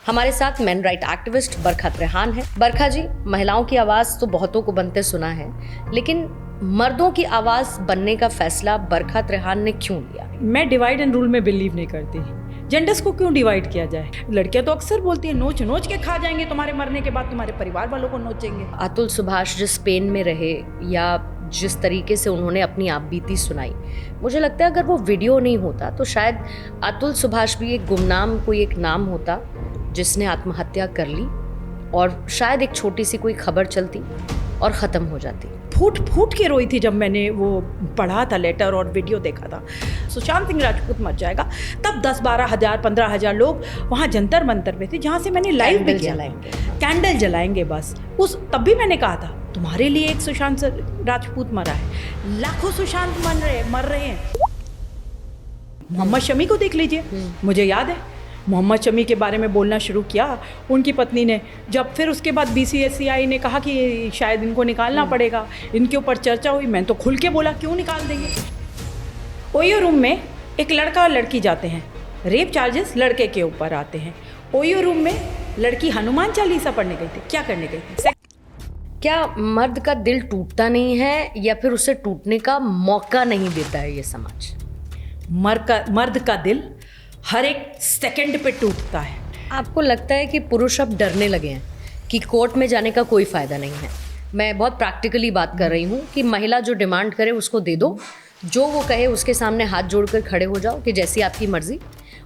हमारे साथ main right activist बरखा त्रेहान है। बरखा जी, महिलाओं की आवाज़ तो बहुतों को बनते सुना है, लेकिन मर्दों की आवाज़ बनने का फैसला बरखा त्रेहान ने क्यों लिया? मैं डिवाइड एंड रूल में बिलीव नहीं करती। जेंडर्स को क्यों डिवाइड किया जाए? लड़कियां तो अक्सर बोलती हैं नोच नोच के खा जाएंगे, तुम्हारे मरने के बाद तुम्हारे परिवार वालों को नोचेंगे। अतुल सुभाष जिस पेन में रहे या जिस तरीके से उन्होंने अपनी आप बीती सुनाई, मुझे लगता है अगर वो वीडियो नहीं होता तो शायद अतुल सुभाष भी एक गुमनाम कोई एक नाम होता जिसने आत्महत्या कर ली, और शायद एक छोटी सी कोई खबर चलती और ख़त्म हो जाती। फूट फूट के रोई थी जब मैंने वो पढ़ा था लेटर और वीडियो देखा था। सुशांत सिंह राजपूत मर जाएगा, तब 10-12 हज़ार 15 हज़ार लोग वहाँ जंतर मंतर में थे, जहाँ से मैंने लाइव भी किया। कैंडल जलाएंगे बस। तब भी मैंने कहा था तुम्हारे लिए एक सुशांत राजपूत मरा है, लाखों सुशांत मर रहे हैं। मोहम्मद शमी को देख लीजिए, मुझे याद है मोहम्मद शमी के बारे में बोलना शुरू किया उनकी पत्नी ने, जब फिर उसके बाद BCCI ने कहा कि शायद इनको निकालना पड़ेगा, इनके ऊपर चर्चा हुई, मैं तो खुल के बोला क्यों निकाल देंगे। ओयो रूम में एक लड़का और लड़की जाते हैं, रेप चार्जेस लड़के के ऊपर आते हैं। ओयो रूम में लड़की हनुमान चालीसा पढ़ने गई थी, क्या करने गई थी? क्या मर्द का दिल टूटता नहीं है या फिर उसे टूटने का मौका नहीं देता है ये समाज? मर्द का दिल हर एक सेकंड पे टूटता है। आपको लगता है कि पुरुष अब डरने लगे हैं कि कोर्ट में जाने का कोई फ़ायदा नहीं है? मैं बहुत प्रैक्टिकली बात कर रही हूँ कि महिला जो डिमांड करे उसको दे दो, जो वो कहे उसके सामने हाथ जोड़कर खड़े हो जाओ कि जैसी आपकी मर्जी,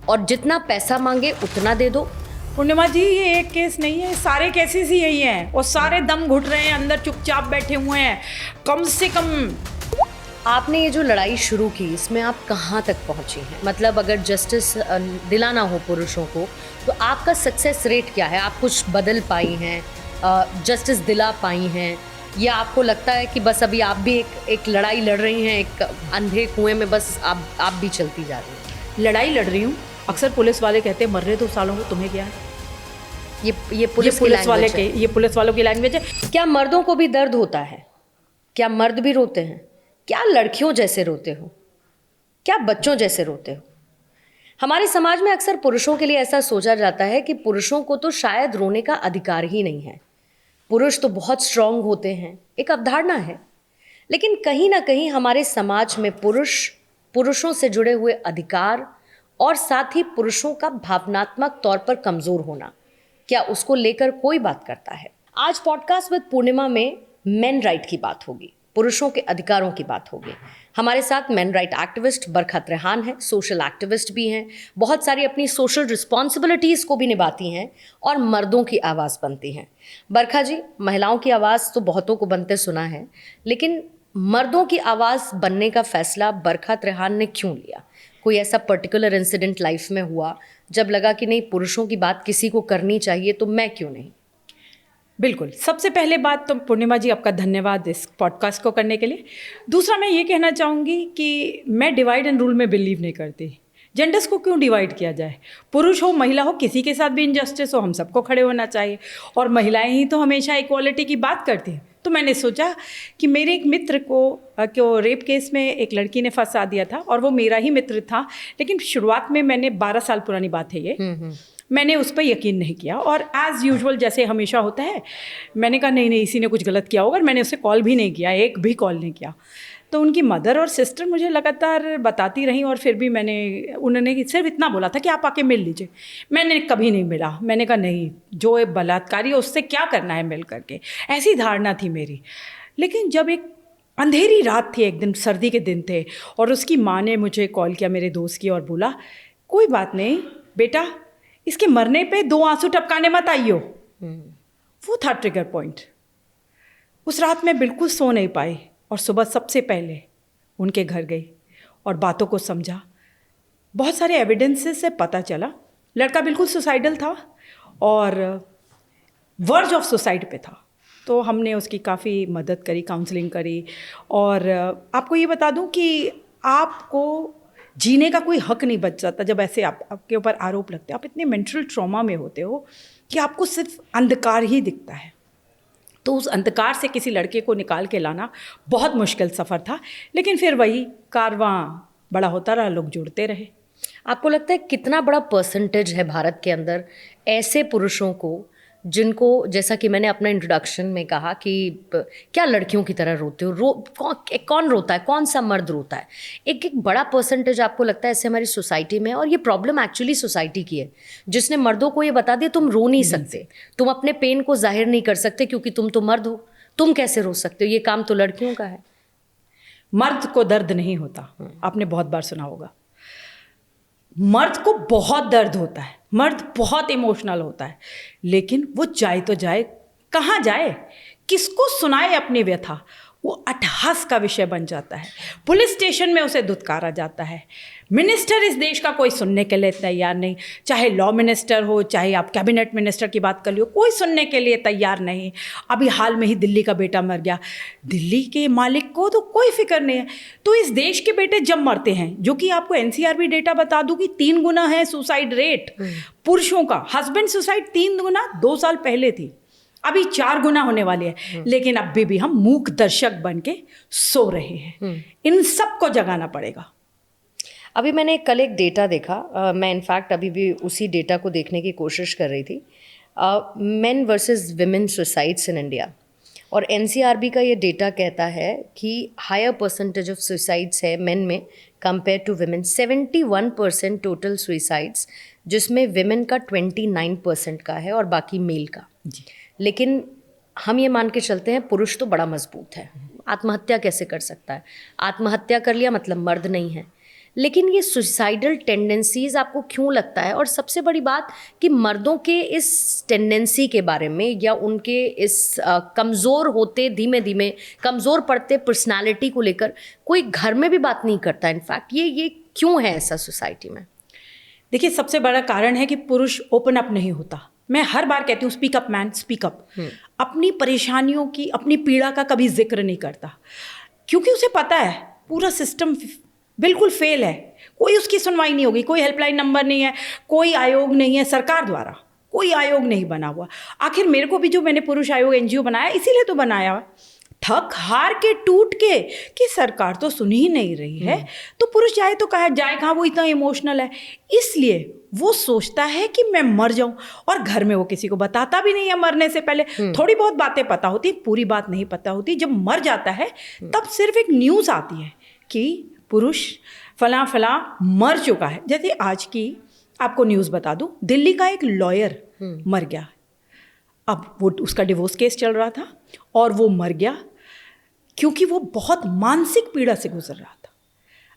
और जितना पैसा मांगे उतना दे दो। पूर्णिमा जी, ये एक केस नहीं है, सारे केसेस ही यही हैं और सारे दम घुट रहे हैं, अंदर चुपचाप बैठे हुए हैं। कम से कम आपने ये जो लड़ाई शुरू की, इसमें आप कहाँ तक पहुँची हैं? मतलब अगर जस्टिस दिलाना हो पुरुषों को तो आपका सक्सेस रेट क्या है? आप कुछ बदल पाई हैं, जस्टिस दिला पाई हैं, या आपको लगता है कि बस अभी आप भी एक लड़ाई लड़ रही हैं, एक अंधे कुएं में बस आप भी चलती जा रही हैं? लड़ाई लड़ रही हूँ। अक्सर पुलिस वाले कहते हैं मर रहे तो सालों को, तुम्हें क्या है? ये पुलिस वालों की लैंग्वेज है। क्या मर्दों को भी दर्द होता है? क्या मर्द भी रोते हैं? क्या लड़कियों जैसे रोते हो? क्या बच्चों जैसे रोते हो? हमारे समाज में अक्सर पुरुषों के लिए ऐसा सोचा जाता है कि पुरुषों को तो शायद रोने का अधिकार ही नहीं है, पुरुष तो बहुत स्ट्रांग होते हैं, एक अवधारणा है। लेकिन कहीं ना कहीं हमारे समाज में पुरुषों से जुड़े हुए अधिकार और साथ ही पुरुषों का भावनात्मक तौर पर कमज़ोर होना, क्या उसको लेकर कोई बात करता है? आज पॉडकास्ट विद पूर्णिमा में मेन राइट की बात होगी, पुरुषों के अधिकारों की बात होगी। हमारे साथ मेन राइट एक्टिविस्ट बरखा त्रेहान है, सोशल एक्टिविस्ट भी हैं, बहुत सारी अपनी सोशल रिस्पॉन्सिबिलिटीज़ को भी निभाती हैं और मर्दों की आवाज़ बनती हैं। बरखा जी, महिलाओं की आवाज़ तो बहुतों को बनते सुना है, लेकिन मर्दों की आवाज़ बनने का फैसला बरखा त्रेहान ने क्यों लिया? कोई ऐसा पर्टिकुलर इंसिडेंट लाइफ में हुआ जब लगा कि नहीं, पुरुषों की बात किसी को करनी चाहिए तो मैं क्यों नहीं? बिल्कुल, सबसे पहले बात तो पूर्णिमा जी आपका धन्यवाद इस पॉडकास्ट को करने के लिए। दूसरा, मैं ये कहना चाहूँगी कि मैं डिवाइड एंड रूल में बिलीव नहीं करती। जेंडर्स को क्यों डिवाइड किया जाए? पुरुष हो महिला हो, किसी के साथ भी इनजस्टिस हो, हम सबको खड़े होना चाहिए, और महिलाएं ही तो हमेशा इक्वालिटी की बात करती हैं। तो मैंने सोचा कि मेरे एक मित्र को रेप केस में एक लड़की ने फंसा दिया था, और वो मेरा ही मित्र था, लेकिन शुरुआत में मैंने 12 साल पुरानी बात है ये, मैंने उस पर यकीन नहीं किया, और एज़ यूजुअल जैसे हमेशा होता है, मैंने कहा नहीं इसी ने कुछ गलत किया होगा, और मैंने उसे कॉल भी नहीं किया, एक भी कॉल नहीं किया। तो उनकी मदर और सिस्टर मुझे लगातार बताती रहीं, और फिर भी उन्होंने सिर्फ इतना बोला था कि आप आके मिल लीजिए। मैंने कभी नहीं मिला। मैंने कहा नहीं, जो एक बलात्कारी है उससे क्या करना है मिल करके, ऐसी धारणा थी मेरी। लेकिन जब एक अंधेरी रात थी, एक दिन सर्दी के दिन थे, और उसकी माँ ने मुझे कॉल किया, मेरे दोस्त की, और बोला कोई बात नहीं बेटा, इसके मरने पे 2 आंसू टपकाने मत आइयो। वो था ट्रिगर पॉइंट। उस रात मैं बिल्कुल सो नहीं पाई, और सुबह सबसे पहले उनके घर गई और बातों को समझा। बहुत सारे एविडेंसेस से पता चला लड़का बिल्कुल सुसाइडल था और वर्ज ऑफ सुसाइड पे था। तो हमने उसकी काफ़ी मदद करी, काउंसलिंग करी, और आपको ये बता दूं कि आपको जीने का कोई हक नहीं बच जाता जब ऐसे आपके ऊपर आरोप लगते हैं। आप इतने मेंटल ट्रॉमा में होते हो कि आपको सिर्फ अंधकार ही दिखता है। तो उस अंधकार से किसी लड़के को निकाल के लाना बहुत मुश्किल सफ़र था, लेकिन फिर वही कारवां बड़ा होता रहा, लोग जुड़ते रहे। आपको लगता है कितना बड़ा परसेंटेज है भारत के अंदर ऐसे पुरुषों को जिनको, जैसा कि मैंने अपना इंट्रोडक्शन में कहा कि क्या लड़कियों की तरह रोते हो, कौन रोता है, कौन सा मर्द रोता है? एक एक बड़ा परसेंटेज आपको लगता है ऐसे हमारी सोसाइटी में, और ये प्रॉब्लम एक्चुअली सोसाइटी की है, जिसने मर्दों को ये बता दिया तुम रो नहीं सकते, तुम अपने पेन को जाहिर नहीं कर सकते क्योंकि तुम तो मर्द हो, तुम कैसे रो सकते हो, ये काम तो लड़कियों का है। मर्द को दर्द नहीं होता, आपने बहुत बार सुना होगा। मर्द को बहुत दर्द होता है, मर्द बहुत इमोशनल होता है, लेकिन वो जाए तो जाए कहाँ जाए, किसको सुनाए अपनी व्यथा? वो अट्टहास का विषय बन जाता है, पुलिस स्टेशन में उसे धुतकारा जाता है। मिनिस्टर इस देश का कोई सुनने के लिए तैयार नहीं, चाहे लॉ मिनिस्टर हो, चाहे आप कैबिनेट मिनिस्टर की बात कर लो, कोई सुनने के लिए तैयार नहीं। अभी हाल में ही दिल्ली का बेटा मर गया, दिल्ली के मालिक को तो कोई फिक्र नहीं है। तो इस देश के बेटे जब मरते हैं, जो कि आपको एनसीआरबी डेटा बता दूं कि 3 गुना है सुसाइड रेट पुरुषों का, हस्बैंड सुसाइड 3 गुना 2 साल पहले थी, अभी 4 गुना होने वाली है, लेकिन अभी भी हम मूक दर्शक बन के सो रहे हैं। इन सबको जगाना पड़ेगा। अभी मैंने कल एक डेटा देखा, मैं इनफैक्ट अभी भी उसी डेटा को देखने की कोशिश कर रही थी, men versus women suicides in India, और एनसीआरबी का ये डेटा कहता है कि हायर परसेंटेज ऑफ सुसाइड्स है मेन में compare to women. 71% total suicides, जिसमें विमेन का 29% का है और बाकी मेल का। लेकिन हम ये मान के चलते हैं पुरुष तो बड़ा मजबूत है, आत्महत्या कैसे कर सकता है, आत्महत्या कर लिया मतलब मर्द नहीं है। लेकिन ये सुसाइडल टेंडेंसीज आपको क्यों लगता है? और सबसे बड़ी बात कि मर्दों के इस टेंडेंसी के बारे में, या उनके इस कमज़ोर होते, धीमे धीमे कमज़ोर पड़ते पर्सनालिटी को लेकर कोई घर में भी बात नहीं करता। इनफैक्ट ये क्यों है ऐसा सोसाइटी में? देखिए, सबसे बड़ा कारण है कि पुरुष ओपन अप नहीं होता। मैं हर बार कहती हूँ speak up man, speak up. अपनी परेशानियों की, अपनी पीड़ा का कभी जिक्र नहीं करता, क्योंकि उसे पता है पूरा सिस्टम बिल्कुल फेल है, कोई उसकी सुनवाई नहीं होगी, कोई हेल्पलाइन नंबर नहीं है, कोई आयोग नहीं है, सरकार द्वारा कोई आयोग नहीं बना हुआ। आखिर मेरे को भी जो मैंने पुरुष आयोग एनजीओ बनाया, इसीलिए तो बनाया, थक हार के टूट के कि सरकार तो सुन ही नहीं रही है, तो पुरुष जाए तो कहा जाए कहाँ, वो इतना इमोशनल है, इसलिए वो सोचता है कि मैं मर जाऊं। और घर में वो किसी को बताता भी नहीं है मरने से पहले, थोड़ी बहुत बातें पता होती, पूरी बात नहीं पता होती। जब मर जाता है तब सिर्फ एक न्यूज़ आती है कि पुरुष फलां फलां मर चुका है। जैसे आज की आपको न्यूज़ बता दूं, दिल्ली का एक लॉयर मर गया। अब वो उसका डिवोर्स केस चल रहा था और वो मर गया क्योंकि वो बहुत मानसिक पीड़ा से गुजर रहा था।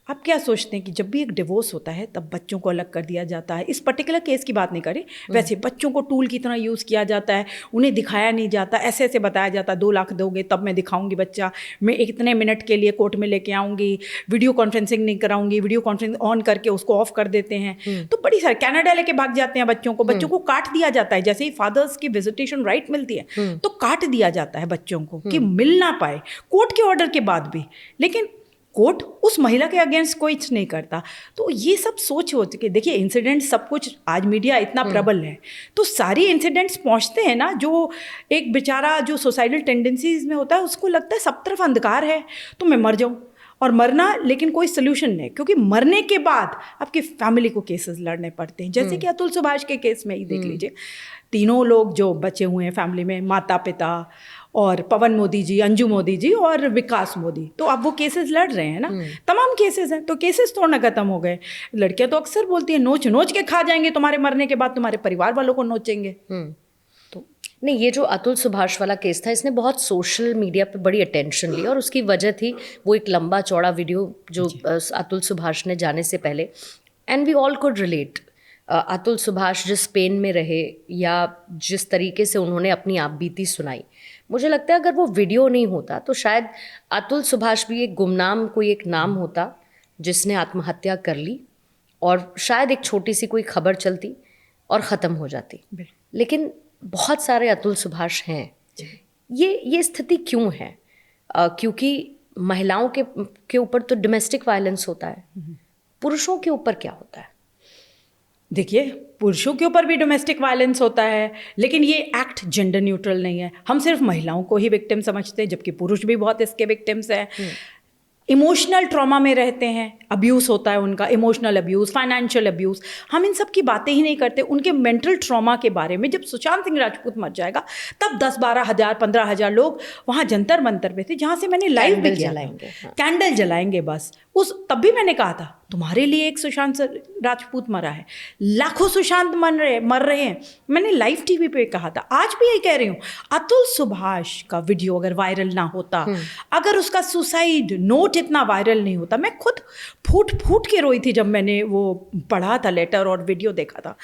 आप क्या सोचते हैं कि जब भी एक डिवोर्स होता है तब बच्चों को अलग कर दिया जाता है। इस पर्टिकुलर केस की बात नहीं करें, वैसे बच्चों को टूल की तरह यूज़ किया जाता है, उन्हें दिखाया नहीं जाता, ऐसे ऐसे बताया जाता है 2 लाख दोगे तब मैं दिखाऊंगी बच्चा, मैं इतने मिनट के लिए कोर्ट में लेके आऊँगी, वीडियो कॉन्फ्रेंसिंग नहीं कराऊंगी, वीडियो कॉन्फ्रेंसिंग ऑन करके उसको ऑफ कर देते हैं। तो बड़ी सारी कनाडा लेके भाग जाते हैं बच्चों को काट दिया जाता है। जैसे ही फादर्स की विजिटेशन राइट मिलती है तो काट दिया जाता है बच्चों को कि मिल ना पाए, कोर्ट के ऑर्डर के बाद भी। लेकिन कोर्ट उस महिला के अगेंस्ट कोई नहीं करता। तो ये सब सोच हो चुके। देखिए, इंसिडेंट सब कुछ, आज मीडिया इतना प्रबल है तो सारी इंसिडेंट्स पहुंचते हैं ना, जो एक बेचारा जो सुसाइडल टेंडेंसीज में होता है उसको लगता है सब तरफ अंधकार है तो मैं मर जाऊं, और मरना, लेकिन कोई सोल्यूशन नहीं, क्योंकि मरने के बाद आपकी फैमिली को केसेस लड़ने पड़ते हैं। जैसे कि अतुल सुभाष के केस में ही देख लीजिए, 3 लोग जो बचे हुए हैं फैमिली में, माता पिता और पवन मोदी जी, अंजू मोदी जी और विकास मोदी, तो अब वो केसेस लड़ रहे हैं ना, तमाम केसेस हैं, तो केसेस थोड़ा ना खत्म हो गए। लड़कियां तो अक्सर बोलती हैं नोच नोच के खा जाएंगे तुम्हारे मरने के बाद, तुम्हारे परिवार वालों को नोचेंगे। तो नहीं, ये जो अतुल सुभाष वाला केस था, इसने बहुत सोशल मीडिया पे बड़ी अटेंशन ली, और उसकी वजह थी वो एक लंबा चौड़ा वीडियो जो अतुल सुभाष ने जाने से पहले, and we all could relate. Atul Subhash जिस पेन में रहे या जिस तरीके से उन्होंने अपनी आप बीती सुनाई, मुझे लगता है अगर वो वीडियो नहीं होता तो शायद अतुल सुभाष भी एक गुमनाम कोई एक नाम होता जिसने आत्महत्या कर ली, और शायद एक छोटी सी कोई खबर चलती और ख़त्म हो जाती। लेकिन बहुत सारे अतुल सुभाष हैं। ये स्थिति क्यों है? क्योंकि महिलाओं के ऊपर तो डोमेस्टिक वायलेंस होता है, पुरुषों के ऊपर क्या होता है? देखिए, पुरुषों के ऊपर भी डोमेस्टिक वायलेंस होता है, लेकिन ये एक्ट जेंडर न्यूट्रल नहीं है। हम सिर्फ महिलाओं को ही विक्टिम समझते हैं, जबकि पुरुष भी बहुत इसके विक्टिम्स हैं। इमोशनल ट्रॉमा में रहते हैं, अब्यूज़ होता है उनका, इमोशनल अब्यूज़, फाइनेंशियल अब्यूज़, हम इन सब की बातें ही नहीं करते। उनके मेंटल ट्रॉमा के बारे में, जब सुशांत सिंह राजपूत मर जाएगा तब 10-12 हज़ार 15 हज़ार लोग वहाँ जंतर मंतर पे थे, जहाँ से मैंने लाइव भी किया, कैंडल जलाएंगे बस। तब भी मैंने कहा था तुम्हारे लिए एक सुशांत राजपूत मरा है, लाखों सुशांत मर रहे हैं। मैंने लाइव टीवी पे कहा था, आज भी यही कह रही हूँ। अतुल सुभाष का वीडियो अगर वायरल ना होता, अगर उसका सुसाइड नोट इतना वायरल नहीं होता, मैं खुद फूट फूट के रोई थी जब मैंने वो पढ़ा था लेटर और वीडियो देखा था।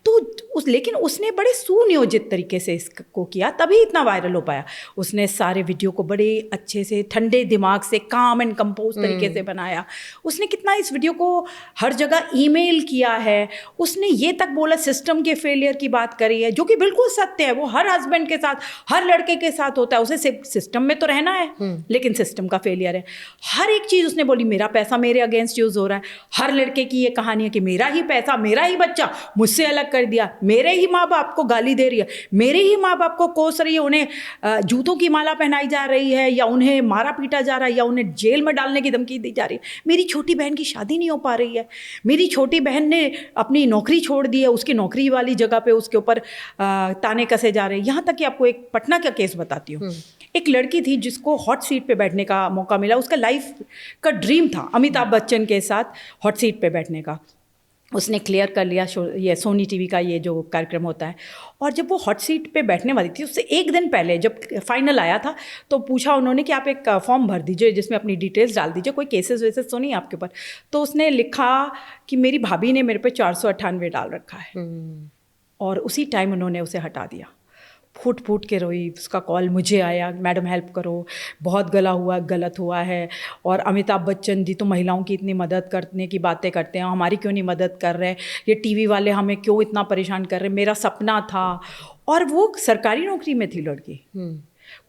तो लेकिन उसने बड़े सुनियोजित तरीके से इसको किया, तभी इतना वायरल हो पाया। उसने सारे वीडियो को बड़े अच्छे से, ठंडे दिमाग से, काम एंड कंपोज तरीके से बनाया। उसने कितना इस वीडियो को हर जगह ईमेल किया है। उसने ये तक बोला, सिस्टम के फेलियर की बात करी है, जो कि बिल्कुल सत्य है। वो हर हस्बैंड के साथ, हर लड़के के साथ होता है। उसे सिस्टम में तो रहना है, लेकिन सिस्टम का फेलियर है। हर एक चीज़ उसने बोली, मेरा पैसा मेरे अगेंस्ट यूज़ हो रहा है। हर लड़के की ये कहानी है कि मेरा ही पैसा, मेरा ही बच्चा मुझसे अलग कर दिया, मेरे ही माँ बाप को गाली दे रही है, मेरे ही माँ बाप को कोस रही है, उन्हें जूतों की माला पहनाई जा रही है, या उन्हें मारा पीटा जा रहा है, या उन्हें जेल में डालने की धमकी दी जा रही है। मेरी छोटी बहन की शादी नहीं हो पा रही है, मेरी छोटी बहन ने अपनी नौकरी छोड़ दी है, उसकी नौकरी वाली जगह पे उसके ऊपर ताने कसे जा रहे हैं। यहाँ तक कि आपको एक पटना का केस बताती हूँ। एक लड़की थी जिसको हॉट सीट पे बैठने का मौका मिला। उसका लाइफ का ड्रीम था अमिताभ बच्चन के साथ हॉट सीट पे बैठने का। उसने क्लियर कर लिया, ये सोनी टीवी का ये जो कार्यक्रम होता है। और जब वो हॉट सीट पे बैठने वाली थी, उससे एक दिन पहले जब फाइनल आया था, तो पूछा उन्होंने कि आप एक फॉर्म भर दीजिए जिसमें अपनी डिटेल्स डाल दीजिए, कोई केसेस वेसेस तो नहीं आपके ऊपर। तो उसने लिखा कि मेरी भाभी ने मेरे पे 498 डाल रखा है। और उसी टाइम उन्होंने उसे हटा दिया। फूट फूट के रोई। उसका कॉल मुझे आया, मैडम हेल्प करो, बहुत गलत हुआ है। और अमिताभ बच्चन जी तो महिलाओं की इतनी मदद करने की बातें करते हैं, हमारी क्यों नहीं मदद कर रहे, ये टीवी वाले हमें क्यों इतना परेशान कर रहे, मेरा सपना था। और वो सरकारी नौकरी में थी लड़की,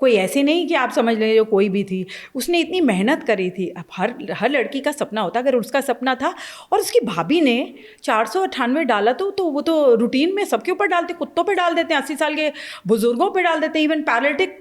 कोई ऐसे नहीं कि आप समझ लें जो कोई भी थी। उसने इतनी मेहनत करी थी। अब हर लड़की का सपना होता, अगर उसका सपना था और उसकी भाभी ने 498 डाला, तो वो तो रूटीन में सबके ऊपर डालते, कुत्तों पे डाल देते हैं, 80 साल के बुजुर्गों पे डाल देते हैं, इवन पैरालिटिक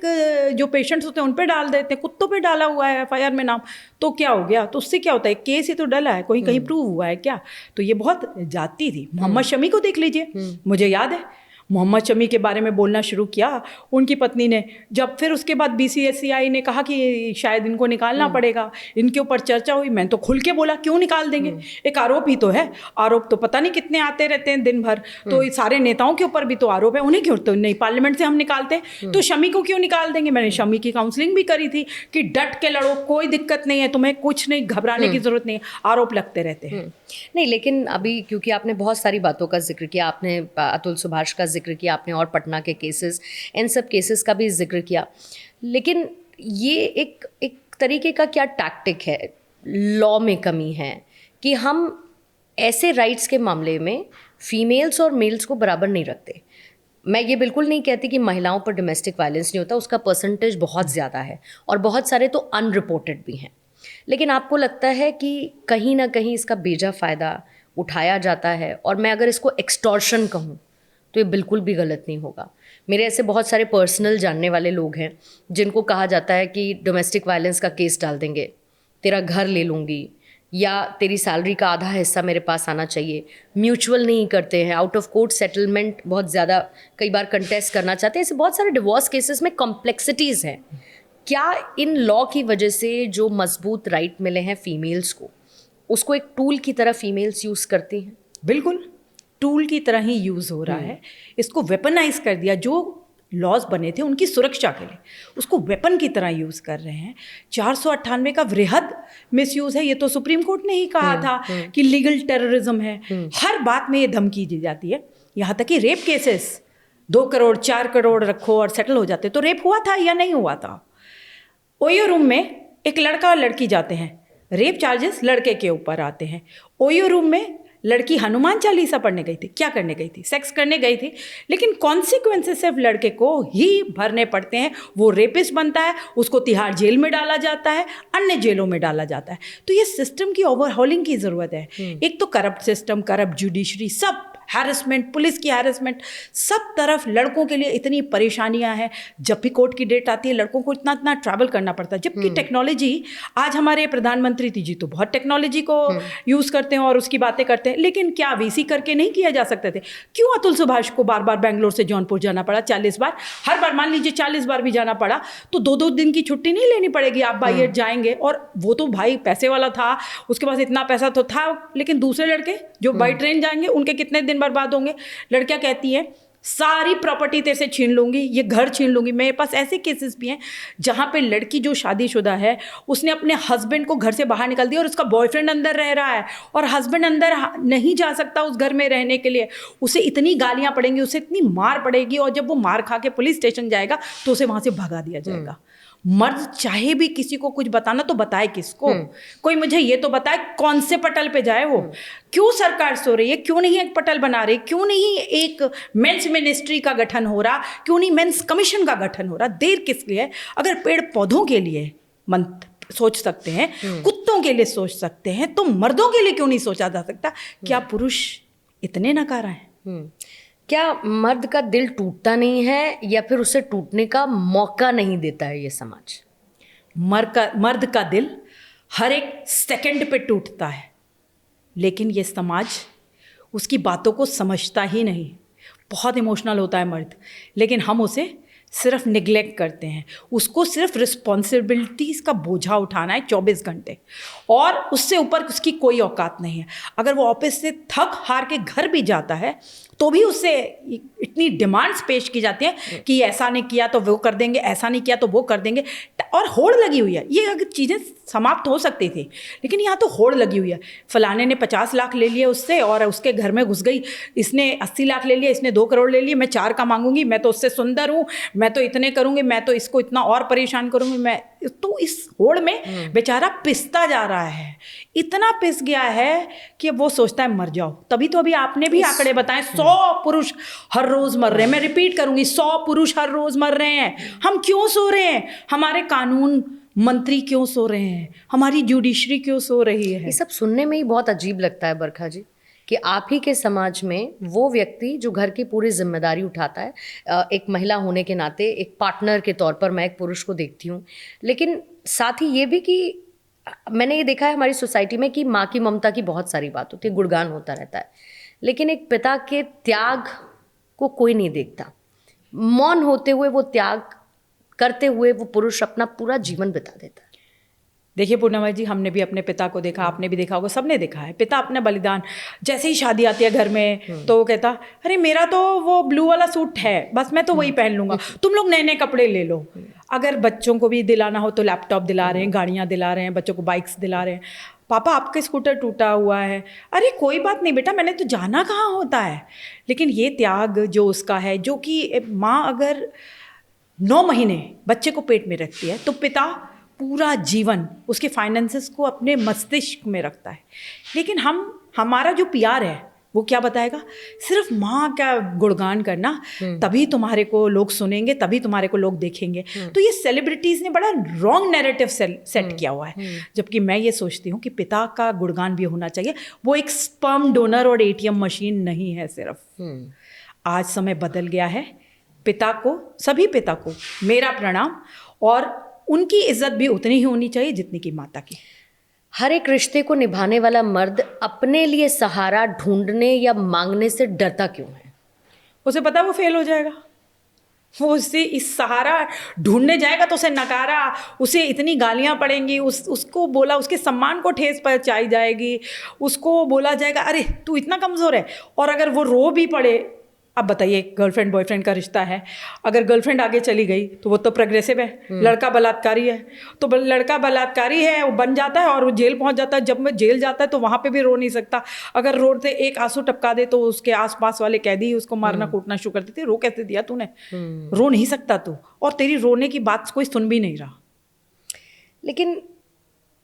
जो पेशेंट्स होते हैं उन पे डाल देते हैं। कुत्तों पे डाला हुआ है FIR में नाम, तो क्या हो गया? तो उससे क्या होता है, केस ही तो डला है, कहीं प्रूव हुआ है क्या? तो ये बहुत जाती थी। मोहम्मद शमी को देख लीजिए, मुझे याद है मोहम्मद शमी के बारे में बोलना शुरू किया उनकी पत्नी ने, जब फिर उसके बाद BCCI ने कहा कि शायद इनको निकालना पड़ेगा, इनके ऊपर चर्चा हुई, मैं तो खुल के बोला क्यों निकाल देंगे, एक आरोप ही तो है। आरोप तो पता नहीं कितने आते रहते हैं दिन भर, तो सारे नेताओं के ऊपर भी तो आरोप है, उन्हें क्यों तो नहीं पार्लियामेंट से हम निकालते हैं, तो शमी को क्यों निकाल देंगे। मैंने शमी की काउंसलिंग भी करी थी कि डट के लड़ो, कोई दिक्कत नहीं है, तुम्हें कुछ नहीं घबराने की जरूरत नहीं है, आरोप लगते रहते हैं। नहीं, लेकिन अभी क्योंकि आपने बहुत सारी बातों का जिक्र किया, आपने अतुल सुभाष का जिक्र किया, आपने और पटना के केसेस, इन सब केसेस का भी जिक्र किया, लेकिन ये एक तरीके का क्या टैक्टिक है, लॉ में कमी है कि हम ऐसे राइट्स के मामले में फीमेल्स और मेल्स को बराबर नहीं रखते। मैं ये बिल्कुल नहीं कहती कि महिलाओं पर डोमेस्टिक वायलेंस नहीं होता, उसका परसेंटेज बहुत ज़्यादा है और बहुत सारे तो अनरिपोर्टेड भी हैं, लेकिन आपको लगता है कि कहीं ना कहीं इसका बेजा फ़ायदा उठाया जाता है। और मैं अगर इसको एक्सटॉर्शन कहूँ तो ये बिल्कुल भी गलत नहीं होगा। मेरे ऐसे बहुत सारे पर्सनल जानने वाले लोग हैं जिनको कहा जाता है कि डोमेस्टिक वायलेंस का केस डाल देंगे, तेरा घर ले लूँगी, या तेरी सैलरी का आधा हिस्सा मेरे पास आना चाहिए। म्यूचुअल नहीं करते हैं, आउट ऑफ कोर्ट सेटलमेंट बहुत ज़्यादा कई बार कंटेस्ट करना चाहते हैं। ऐसे बहुत सारे डिवोर्स केसेस में कॉम्प्लेक्सिटीज़ हैं। क्या इन लॉ की वजह से जो मजबूत राइट मिले हैं फीमेल्स को, उसको एक टूल की तरह फीमेल्स यूज़ करती हैं? बिल्कुल टूल की तरह ही यूज़ हो रहा है। इसको वेपनाइज कर दिया, जो लॉज बने थे उनकी सुरक्षा के लिए, उसको वेपन की तरह यूज़ कर रहे हैं। 498 का वृहद मिसयूज़ है। ये तो सुप्रीम कोर्ट ने ही कहा था कि लीगल टेररिज्म है। हर बात में ये धमकी दी जाती है। यहाँ तक कि रेप केसेस 2 करोड़ 4 करोड़ रखो और सेटल हो जाते। तो रेप हुआ था या नहीं हुआ था? ओयो रूम में एक लड़का और लड़की जाते हैं, रेप चार्जेस लड़के के ऊपर आते हैं। ओयो रूम में लड़की हनुमान चालीसा पढ़ने गई थी, क्या करने गई थी? सेक्स करने गई थी, लेकिन कॉन्सिक्वेंसेस सिर्फ लड़के को ही भरने पड़ते हैं। वो रेपिस्ट बनता है, उसको तिहाड़ जेल में डाला जाता है, अन्य जेलों में डाला जाता है। तो ये सिस्टम की ओवरहॉलिंग की ज़रूरत है। एक तो करप्ट सिस्टम, करप्ट जुडिशरी, सब हैरेसमेंट, पुलिस की हैरेसमेंट, सब तरफ लड़कों के लिए इतनी परेशानियां हैं। जब भी कोर्ट की डेट आती है लड़कों को इतना इतना ट्रैवल करना पड़ता है, जबकि टेक्नोलॉजी, आज हमारे प्रधानमंत्री जी तो बहुत टेक्नोलॉजी को यूज़ करते हैं और उसकी बातें करते हैं, लेकिन क्या वीसी करके नहीं किया जा सकते थे? क्यों अतुल सुभाष को बार बार बेंगलोर से जौनपुर जाना पड़ा 40 बार? हर बार मान लीजिए 40 बार भी जाना पड़ा तो 2-2 दिन की छुट्टी नहीं लेनी पड़ेगी, आप बाई एयर जाएंगे। और वो तो भाई पैसे वाला था, उसके पास इतना पैसा तो था, लेकिन दूसरे लड़के जो बाई ट्रेन जाएंगे उनके कितने दिन बर्बाद होंगे? लड़कियां कहती हैं सारी प्रॉपर्टी तेरे से छीन लूंगी, ये घर छीन लूंगी। मेरे पास ऐसे केसेस भी हैं जहाँ पे लड़की जो शादीशुदा है उसने अपने हस्बैंड को घर से बाहर निकाल दिया और उसका बॉयफ्रेंड अंदर रह रहा है और हस्बैंड अंदर नहीं जा सकता उस घर में रहने के लिए। उसे इतनी गालियाँ पड़ेंगी, उसे इतनी मार पड़ेगी, और जब वो मार खा के पुलिस स्टेशन जाएगा तो उसे वहाँ से भगा दिया जाएगा। मर्द चाहे भी किसी को कुछ बताना तो बताए किसको? कोई मुझे ये तो बताए कौन से पटल पे जाए वो? क्यों सरकार सो रही है? क्यों नहीं एक पटल बना रही? क्यों नहीं एक मेंस मिनिस्ट्री का गठन हो रहा? क्यों नहीं मेंस कमीशन का गठन हो रहा? देर किस लिए? अगर पेड़ पौधों के लिए सोच सकते हैं, कुत्तों के लिए सोच सकते हैं, तो मर्दों के लिए क्यों नहीं सोचा जा सकता? क्या पुरुष इतने नकारा हैं? क्या मर्द का दिल टूटता नहीं है या फिर उसे टूटने का मौका नहीं देता है ये समाज? मर्द का दिल हर एक सेकंड पे टूटता है, लेकिन ये समाज उसकी बातों को समझता ही नहीं। बहुत इमोशनल होता है मर्द, लेकिन हम उसे सिर्फ निगलेक्ट करते हैं। उसको सिर्फ रिस्पॉन्सिबिलिटीज़ का बोझा उठाना है 24 घंटे, और उससे ऊपर उसकी कोई औकात नहीं है। अगर वो ऑफिस से थक हार के घर भी जाता है तो भी उससे इतनी डिमांड्स पेश की जाती हैं कि ऐसा नहीं किया तो वो कर देंगे, ऐसा नहीं किया तो वो कर देंगे, और होड़ लगी हुई है। ये अगर चीज़ें समाप्त हो सकती थी, लेकिन यहाँ तो होड़ लगी हुई है। फलाने ने 50 लाख ले लिए उससे और उसके घर में घुस गई, इसने 80 लाख ले लिए, इसने 2 करोड़ ले लिए, मैं 4 का मांगूंगी, मैं तो उससे सुंदर हूँ, मैं तो इतने करूँगी, मैं तो इसको इतना और परेशान करूँगी। मैं तो इस होड़ में बेचारा पिसता जा रहा है, इतना पिस गया है कि वो सोचता है मर जाओ। तभी तो अभी आपने भी आंकड़े बताए, 100 पुरुष हर रोज मर रहे हैं। मैं रिपीट करूंगी, 100 पुरुष हर रोज मर रहे हैं। हम क्यों सो रहे हैं? हमारे कानून मंत्री क्यों सो रहे हैं? हमारी जुडिशरी क्यों सो रही है? ये सब सुनने में ही बहुत अजीब लगता है बरखा जी, कि आप ही के समाज में वो व्यक्ति जो घर की पूरी जिम्मेदारी उठाता है, एक महिला होने के नाते एक पार्टनर के तौर पर मैं एक पुरुष को देखती हूँ, लेकिन साथ ही ये भी कि मैंने ये देखा है हमारी सोसाइटी में कि माँ की ममता की बहुत सारी बात होती है, गुणगान होता रहता है, लेकिन एक पिता के त्याग को कोई नहीं देखता। मौन होते हुए, वो त्याग करते हुए वो पुरुष अपना पूरा जीवन बिता देता है। देखिए पूर्णिमा जी, हमने भी अपने पिता को देखा, आपने भी देखा होगा, सबने देखा है। पिता अपना बलिदान, जैसे ही शादी आती है घर में तो वो कहता, अरे मेरा तो वो ब्लू वाला सूट है, बस मैं तो वही पहन लूँगा, तुम लोग नए नए कपड़े ले लो। अगर बच्चों को भी दिलाना हो तो लैपटॉप दिला रहे हैं, गाड़ियाँ दिला रहे हैं, बच्चों को बाइक्स दिला रहे हैं। पापा आपके स्कूटर टूटा हुआ है, अरे कोई बात नहीं बेटा, मैंने तो जाना कहाँ होता है। लेकिन ये त्याग जो उसका है, जो कि माँ अगर 9 महीने बच्चे को पेट में रखती है तो पिता पूरा जीवन उसके फाइनेंसेस को अपने मस्तिष्क में रखता है। लेकिन हमारा जो प्यार है वो क्या बताएगा? सिर्फ माँ का गुणगान करना, तभी तुम्हारे को लोग सुनेंगे, तभी तुम्हारे को लोग देखेंगे। तो ये सेलिब्रिटीज़ ने बड़ा रॉन्ग नैरेटिव सेट किया हुआ है, जबकि मैं ये सोचती हूँ कि पिता का गुणगान भी होना चाहिए। वो एक स्पर्म डोनर और ATM मशीन नहीं है सिर्फ। आज समय बदल गया है। पिता को, सभी पिता को मेरा प्रणाम, और उनकी इज्जत भी उतनी ही होनी चाहिए जितनी कि माता की। हर एक रिश्ते को निभाने वाला मर्द अपने लिए सहारा ढूंढने या मांगने से डरता क्यों है? उसे पता वो फेल हो जाएगा। वो उससे इस सहारा ढूंढने जाएगा तो उसे नकारा, उसे इतनी गालियां पड़ेंगी, उसको बोला, उसके सम्मान को ठेस पहुंचाई जाएगी, उसको बोला जाएगा अरे तू इतना कमज़ोर है। और अगर वो रो भी पड़े, अब बताइए गर्लफ्रेंड बॉयफ्रेंड का रिश्ता है, अगर गर्लफ्रेंड आगे चली गई तो वो तो प्रोग्रेसिव है, लड़का बलात्कारी है, तो लड़का बलात्कारी है, वो बन जाता है और वो जेल पहुंच जाता है। जब वो जेल जाता है तो वहाँ पे भी रो नहीं सकता। अगर रोते एक आंसू टपका दे तो उसके आसपास वाले कैदी उसको मारना कूटना शुरू कर देते, रो कैसे दिया तूने, रो नहीं सकता तू, और तेरी रोने की बात कोई सुन भी नहीं रहा। लेकिन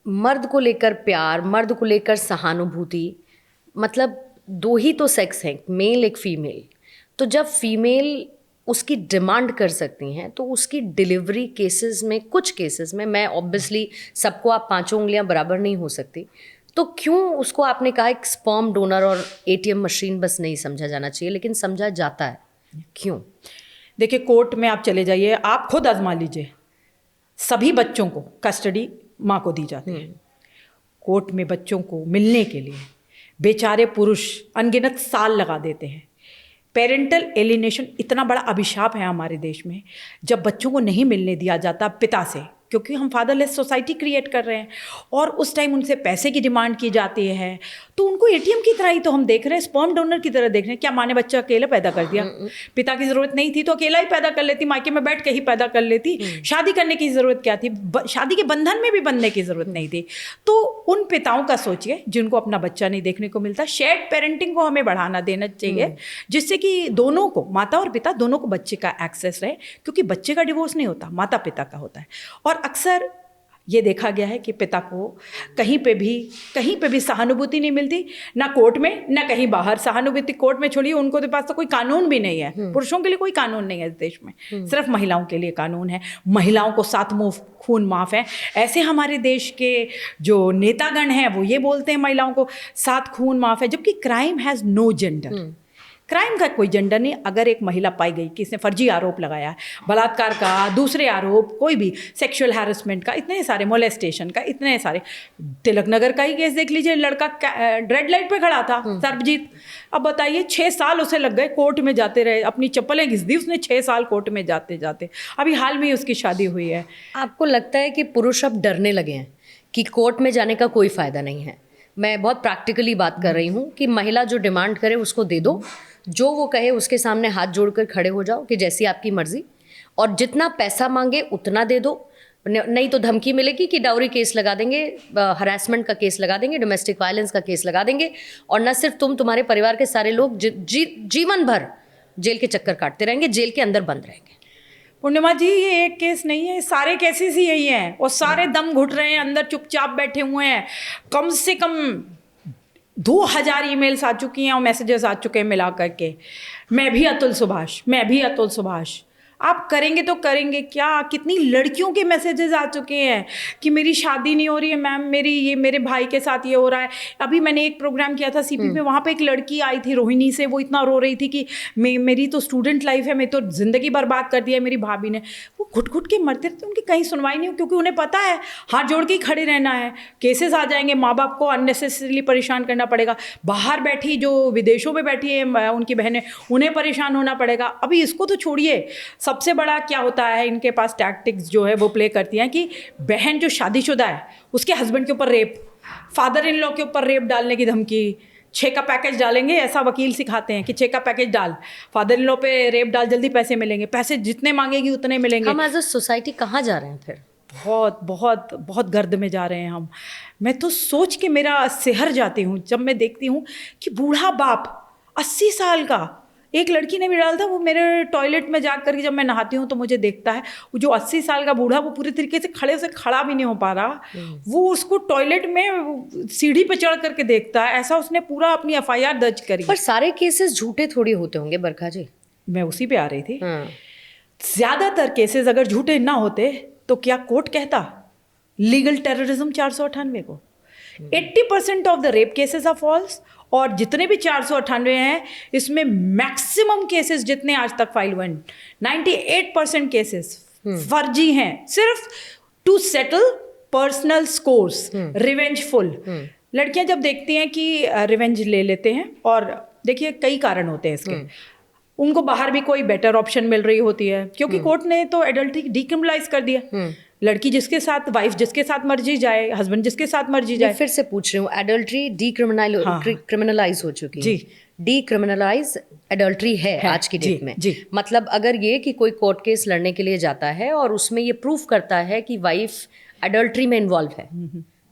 मर्द को लेकर प्यार, मर्द को लेकर सहानुभूति, मतलब 2 ही तो सेक्स हैं, मेल एक फीमेल। तो जब फीमेल उसकी डिमांड कर सकती हैं तो उसकी डिलीवरी केसेस में, कुछ केसेस में, मैं ऑब्वियसली सबको आप 5 उंगलियां बराबर नहीं हो सकती, तो क्यों उसको आपने कहा एक स्पर्म डोनर और एटीएम मशीन बस नहीं समझा जाना चाहिए, लेकिन समझा जाता है, क्यों? देखिए, कोर्ट में आप चले जाइए, आप खुद आजमा लीजिए, सभी बच्चों को कस्टडी माँ को दी जाती है। कोर्ट में बच्चों को मिलने के लिए बेचारे पुरुष अनगिनत साल लगा देते हैं। पेरेंटल एलिनेशन इतना बड़ा अभिशाप है हमारे देश में, जब बच्चों को नहीं मिलने दिया जाता पिता से, क्योंकि हम फादरलेस सोसाइटी क्रिएट कर रहे हैं, और उस टाइम उनसे पैसे की डिमांड की जाती है, तो उनको एटीएम की तरह ही तो हम देख रहे हैं, स्पर्म डोनर की तरह देख रहे हैं। क्या माँ ने बच्चा अकेला पैदा कर दिया? पिता की ज़रूरत नहीं थी तो अकेला ही पैदा कर लेती, मायके में बैठ के ही पैदा कर लेती। शादी करने की ज़रूरत क्या थी? शादी के बंधन में भी बंधने की ज़रूरत नहीं थी। तो उन पिताओं का सोचिए जिनको अपना बच्चा नहीं देखने को मिलता। शेयर्ड पेरेंटिंग को हमें बढ़ाना देना चाहिए, जिससे कि दोनों को, माता और पिता दोनों को बच्चे का एक्सेस रहे, क्योंकि बच्चे का डिवोर्स नहीं होता, माता पिता का होता है। और अक्सर ये देखा गया है कि पिता को कहीं पे भी सहानुभूति नहीं मिलती, ना कोर्ट में ना कहीं बाहर। सहानुभूति कोर्ट में छोड़िए, उनको के पास तो कोई कानून भी नहीं है। पुरुषों के लिए कोई कानून नहीं है इस देश में, सिर्फ महिलाओं के लिए कानून है। महिलाओं को 7 मुंह खून माफ़ है। ऐसे हमारे देश के जो नेतागण हैं वो ये बोलते हैं महिलाओं को 7 खून माफ़ है, जबकि crime has no gender. Crime का कोई जेंडर नहीं। अगर एक महिला पाई गई कि इसने फर्जी आरोप लगाया, बलात्कार का, दूसरे आरोप, कोई भी सेक्सुअल हैरेसमेंट का, इतने सारे, मोलेस्टेशन का, इतने सारे। तिलक नगर का ही केस देख लीजिए, लड़का रेड लाइट पे खड़ा था, सर्बजीत। अब बताइए 6 साल उसे लग गए, कोर्ट में जाते रहे, अपनी चप्पलें घिस दी उसने 6 साल कोर्ट में जाते जाते। अभी हाल में ही उसकी शादी हुई है। आपको लगता है कि पुरुष अब डरने लगे हैं कि कोर्ट में जाने का कोई फ़ायदा नहीं है? मैं बहुत प्रैक्टिकली बात कर रही हूँ कि महिला जो डिमांड करे उसको दे दो, जो वो कहे उसके सामने हाथ जोड़कर खड़े हो जाओ कि जैसी आपकी मर्जी, और जितना पैसा मांगे उतना दे दो, नहीं तो धमकी मिलेगी कि डाउरी केस लगा देंगे, हरासमेंट का केस लगा देंगे, डोमेस्टिक वायलेंस का केस लगा देंगे, और न सिर्फ तुम, तुम्हारे परिवार के सारे लोग जीवन भर जेल के चक्कर काटते रहेंगे, जेल के अंदर बंद रहेंगे। पूर्णिमा जी, ये एक केस नहीं है, सारे केसेस ही यही हैं, और सारे दम घुट रहे हैं, अंदर चुपचाप बैठे हुए हैं। कम से कम 2000 ईमेल्स आ चुकी हैं और मैसेजेस आ चुके हैं मिला करके, मैं भी अतुल सुभाष। आप करेंगे तो करेंगे क्या? कितनी लड़कियों के मैसेजेस आ चुके हैं कि मेरी शादी नहीं हो रही है मैम, मेरे भाई के साथ ये हो रहा है। अभी मैंने एक प्रोग्राम किया था सीपी पे, वहाँ पे एक लड़की आई थी रोहिणी से, वो इतना रो रही थी कि मेरी तो स्टूडेंट लाइफ है, मैं तो ज़िंदगी बर्बाद कर दी है मेरी भाभी ने। वो घुट घुट के मरते थे, उनकी कहीं सुनवाई नहीं हो, क्योंकि उन्हें पता है हाथ जोड़ के ही खड़े रहना है। केसेस आ जाएंगे, माँ बाप को अननेसेसरीली परेशान करना पड़ेगा, बाहर बैठी जो विदेशों में बैठी है उनकी बहनें, उन्हें परेशान होना पड़ेगा। अभी इसको तो छोड़िए, सबसे बड़ा क्या होता है इनके पास टैक्टिक्स जो है वो प्ले करती हैं कि बहन जो शादीशुदा है उसके हस्बैंड के ऊपर रेप, फादर इन लॉ के ऊपर रेप डालने की धमकी, 6 का पैकेज डालेंगे, ऐसा वकील सिखाते हैं कि 6 का पैकेज डाल, फादर इन लॉ पे रेप डाल, जल्दी पैसे मिलेंगे, पैसे जितने मांगेगी उतने मिलेंगे। हम एज अ सोसाइटी कहाँ जा रहे हैं फिर? बहुत बहुत बहुत गर्द में जा रहे हैं हम। मैं तो सोच के मेरा सिहर जाती हूँ जब मैं देखती हूँ कि बूढ़ा बाप 80 साल का, एक लड़की ने भी डाला था, वो मेरे टॉयलेट में जा कर के जब मैं नहाती हूँ तो मुझे देखता है, वो जो 80 साल का बूढ़ा, वो पूरी तरीके से खड़ा भी नहीं हो पा रहा, वो उसको टॉयलेट में सीढ़ी पे चढ़ करके देखता है, ऐसा उसने पूरा अपनी FIR दर्ज करी। पर सारे केसेस झूठे थोड़ी होते होंगे बरखा जी। मैं उसी पे आ रही थी। ज़्यादातर केसेस अगर झूठे ना होते तो क्या कोर्ट कहता लीगल टेररिज्म 498 को? 80% of the rape cases are false, और जितने भी 498 हैं इसमें मैक्सिमम केसेस जितने आज तक फाइल हुए 98% केसेस फर्जी हैं, सिर्फ to settle personal scores, revengeful. लड़कियां जब देखती हैं कि रिवेंज ले लेते हैं, और देखिए कई कारण होते हैं इसके, उनको बाहर भी कोई बेटर ऑप्शन मिल रही होती है, क्योंकि कोर्ट ने तो एडल्ट्री डीक्रिमिनलाइज कर दिया। लड़की जिसके साथ, वाइफ जिसके साथ मर्जी जाए, हस्बैंड जिसके साथ मर्जी जाए। फिर से पूछ रही हूँ, एडल्ट्री क्रिमिनलाइज हो चुकी है, जी, डीक्रिमिनलाइज एडल्ट्री है आज की डेट में। जी। मतलब अगर ये कि कोई कोर्ट केस लड़ने के लिए जाता है और उसमें ये प्रूफ करता है कि वाइफ एडल्ट्री में इन्वॉल्व है,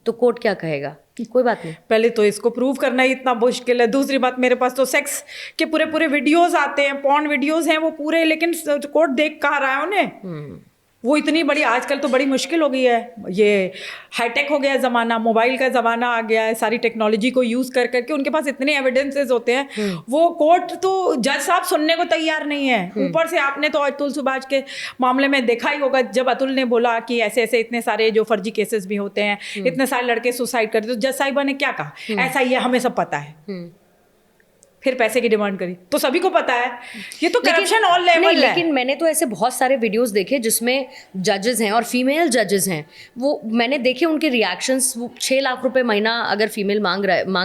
तो कोर्ट क्या कहेगा? कोई बात नहीं। पहले तो इसको प्रूव करना ही इतना मुश्किल है, दूसरी बात मेरे पास तो सेक्स के पूरे वीडियोस आते हैं, पॉर्न वीडियोस हैं वो पूरे, लेकिन कोर्ट देख कहाँ रहा है उन्हें? वो इतनी बड़ी, आजकल तो बड़ी मुश्किल हो गई है, ये हाईटेक हो गया ज़माना, मोबाइल का ज़माना आ गया है, सारी टेक्नोलॉजी को यूज़ कर करके उनके पास इतने एविडेंसेस होते हैं, वो कोर्ट तो जज साहब सुनने को तैयार नहीं है। ऊपर से आपने तो अतुल सुभाष के मामले में देखा ही होगा, जब अतुल ने बोला कि ऐसे ऐसे इतने सारे जो फर्जी केसेस भी होते हैं, इतने सारे लड़के सुसाइड करते, तो जज साहिबा ने क्या कहा, ऐसा ही है, हमें सब पता है। फिर पैसे की डिमांड करी, तो सभी को पता है ये तो करप्शन ऑल लेवल है। लेकिन मैंने तो ऐसे बहुत सारे वीडियोस देखे जिसमें जजेस हैं और फीमेल जजेस हैं, वो मैंने देखे उनके रिएक्शंस। वो 6 लाख रुपए महीना अगर फीमेल मांग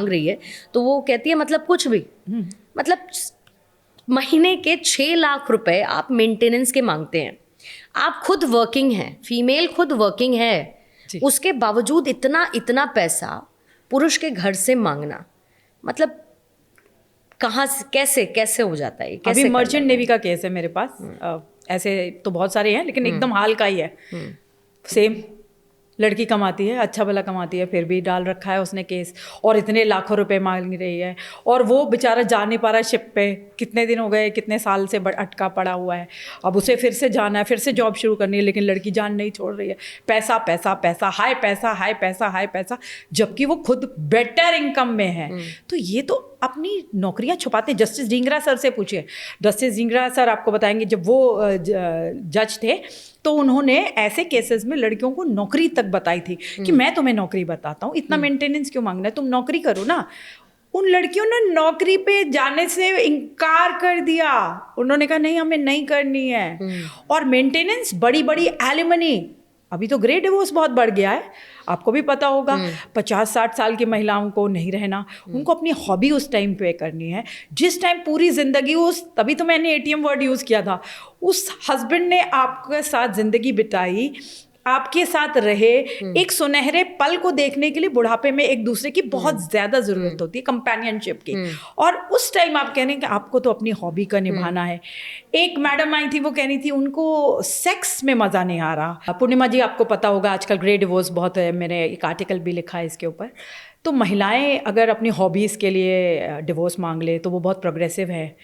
रही है तो वो कहती है मतलब कुछ भी, मतलब महीने के 6 लाख रुपए आप मेंटेनेंस के मांगते हैं। आप खुद वर्किंग हैं, फीमेल खुद वर्किंग है, उसके बावजूद इतना पैसा पुरुष के घर से मांगना, मतलब कहाँ से कैसे हो जाता है? कैसे अभी मर्चेंट नेवी का केस है मेरे पास, ऐसे तो बहुत सारे हैं लेकिन एकदम हाल का ही है। सेम लड़की कमाती है, अच्छा भला कमाती है, फिर भी डाल रखा है उसने केस, और इतने लाखों रुपए मांग रही है, और वो बेचारा जा नहीं पा रहा शिप पे, कितने दिन हो गए, कितने साल से अटका पड़ा हुआ है। अब उसे फिर से जाना है, फिर से जॉब शुरू करनी है, लेकिन लड़की जान नहीं छोड़ रही है। पैसा पैसा पैसा, हाई पैसा हाई पैसा हाई पैसा, जबकि वो खुद बेटर इनकम में है। तो ये तो अपनी नौकरियां छुपाते हैं। जस्टिस ढींगरा सर से पूछिए, जस्टिस ढींगरा सर आपको बताएंगे, जब वो जज थे तो उन्होंने ऐसे केसेस में लड़कियों को नौकरी तक बताई थी कि मैं तुम्हें नौकरी बताता हूँ, इतना मेंटेनेंस क्यों मांगना है, तुम नौकरी करो ना। उन लड़कियों ने नौकरी पे जाने से इनकार कर दिया, उन्होंने कहा नहीं हमें नहीं करनी है। और मेंटेनेंस, बड़ी बड़ी एलिमनी, अभी तो ग्रे डिवोर्स बहुत बढ़ गया है, आपको भी पता होगा। 50-60 साल की महिलाओं को नहीं रहना, उनको अपनी हॉबी उस टाइम पे करनी है, जिस टाइम पूरी ज़िंदगी उस, तभी तो मैंने एटीएम वर्ड यूज़ किया था, उस हस्बैंड ने आपके साथ ज़िंदगी बिताई, आपके साथ रहे, एक सुनहरे पल को देखने के लिए बुढ़ापे में एक दूसरे की बहुत ज़्यादा ज़रूरत होती है, कंपेनियनशिप की। और उस टाइम आप कह रहे हैं कि आपको तो अपनी हॉबी का निभाना है। एक मैडम आई थी, वो कह रही थी उनको सेक्स में मज़ा नहीं आ रहा। पूर्णिमा जी आपको पता होगा आजकल ग्रे डिवोर्स बहुत है, मैंने एक आर्टिकल भी लिखा है इसके ऊपर। तो महिलाएं अगर अपनी हॉबीज़ के लिए डिवोर्स मांग ले तो वो बहुत प्रोग्रेसिव है,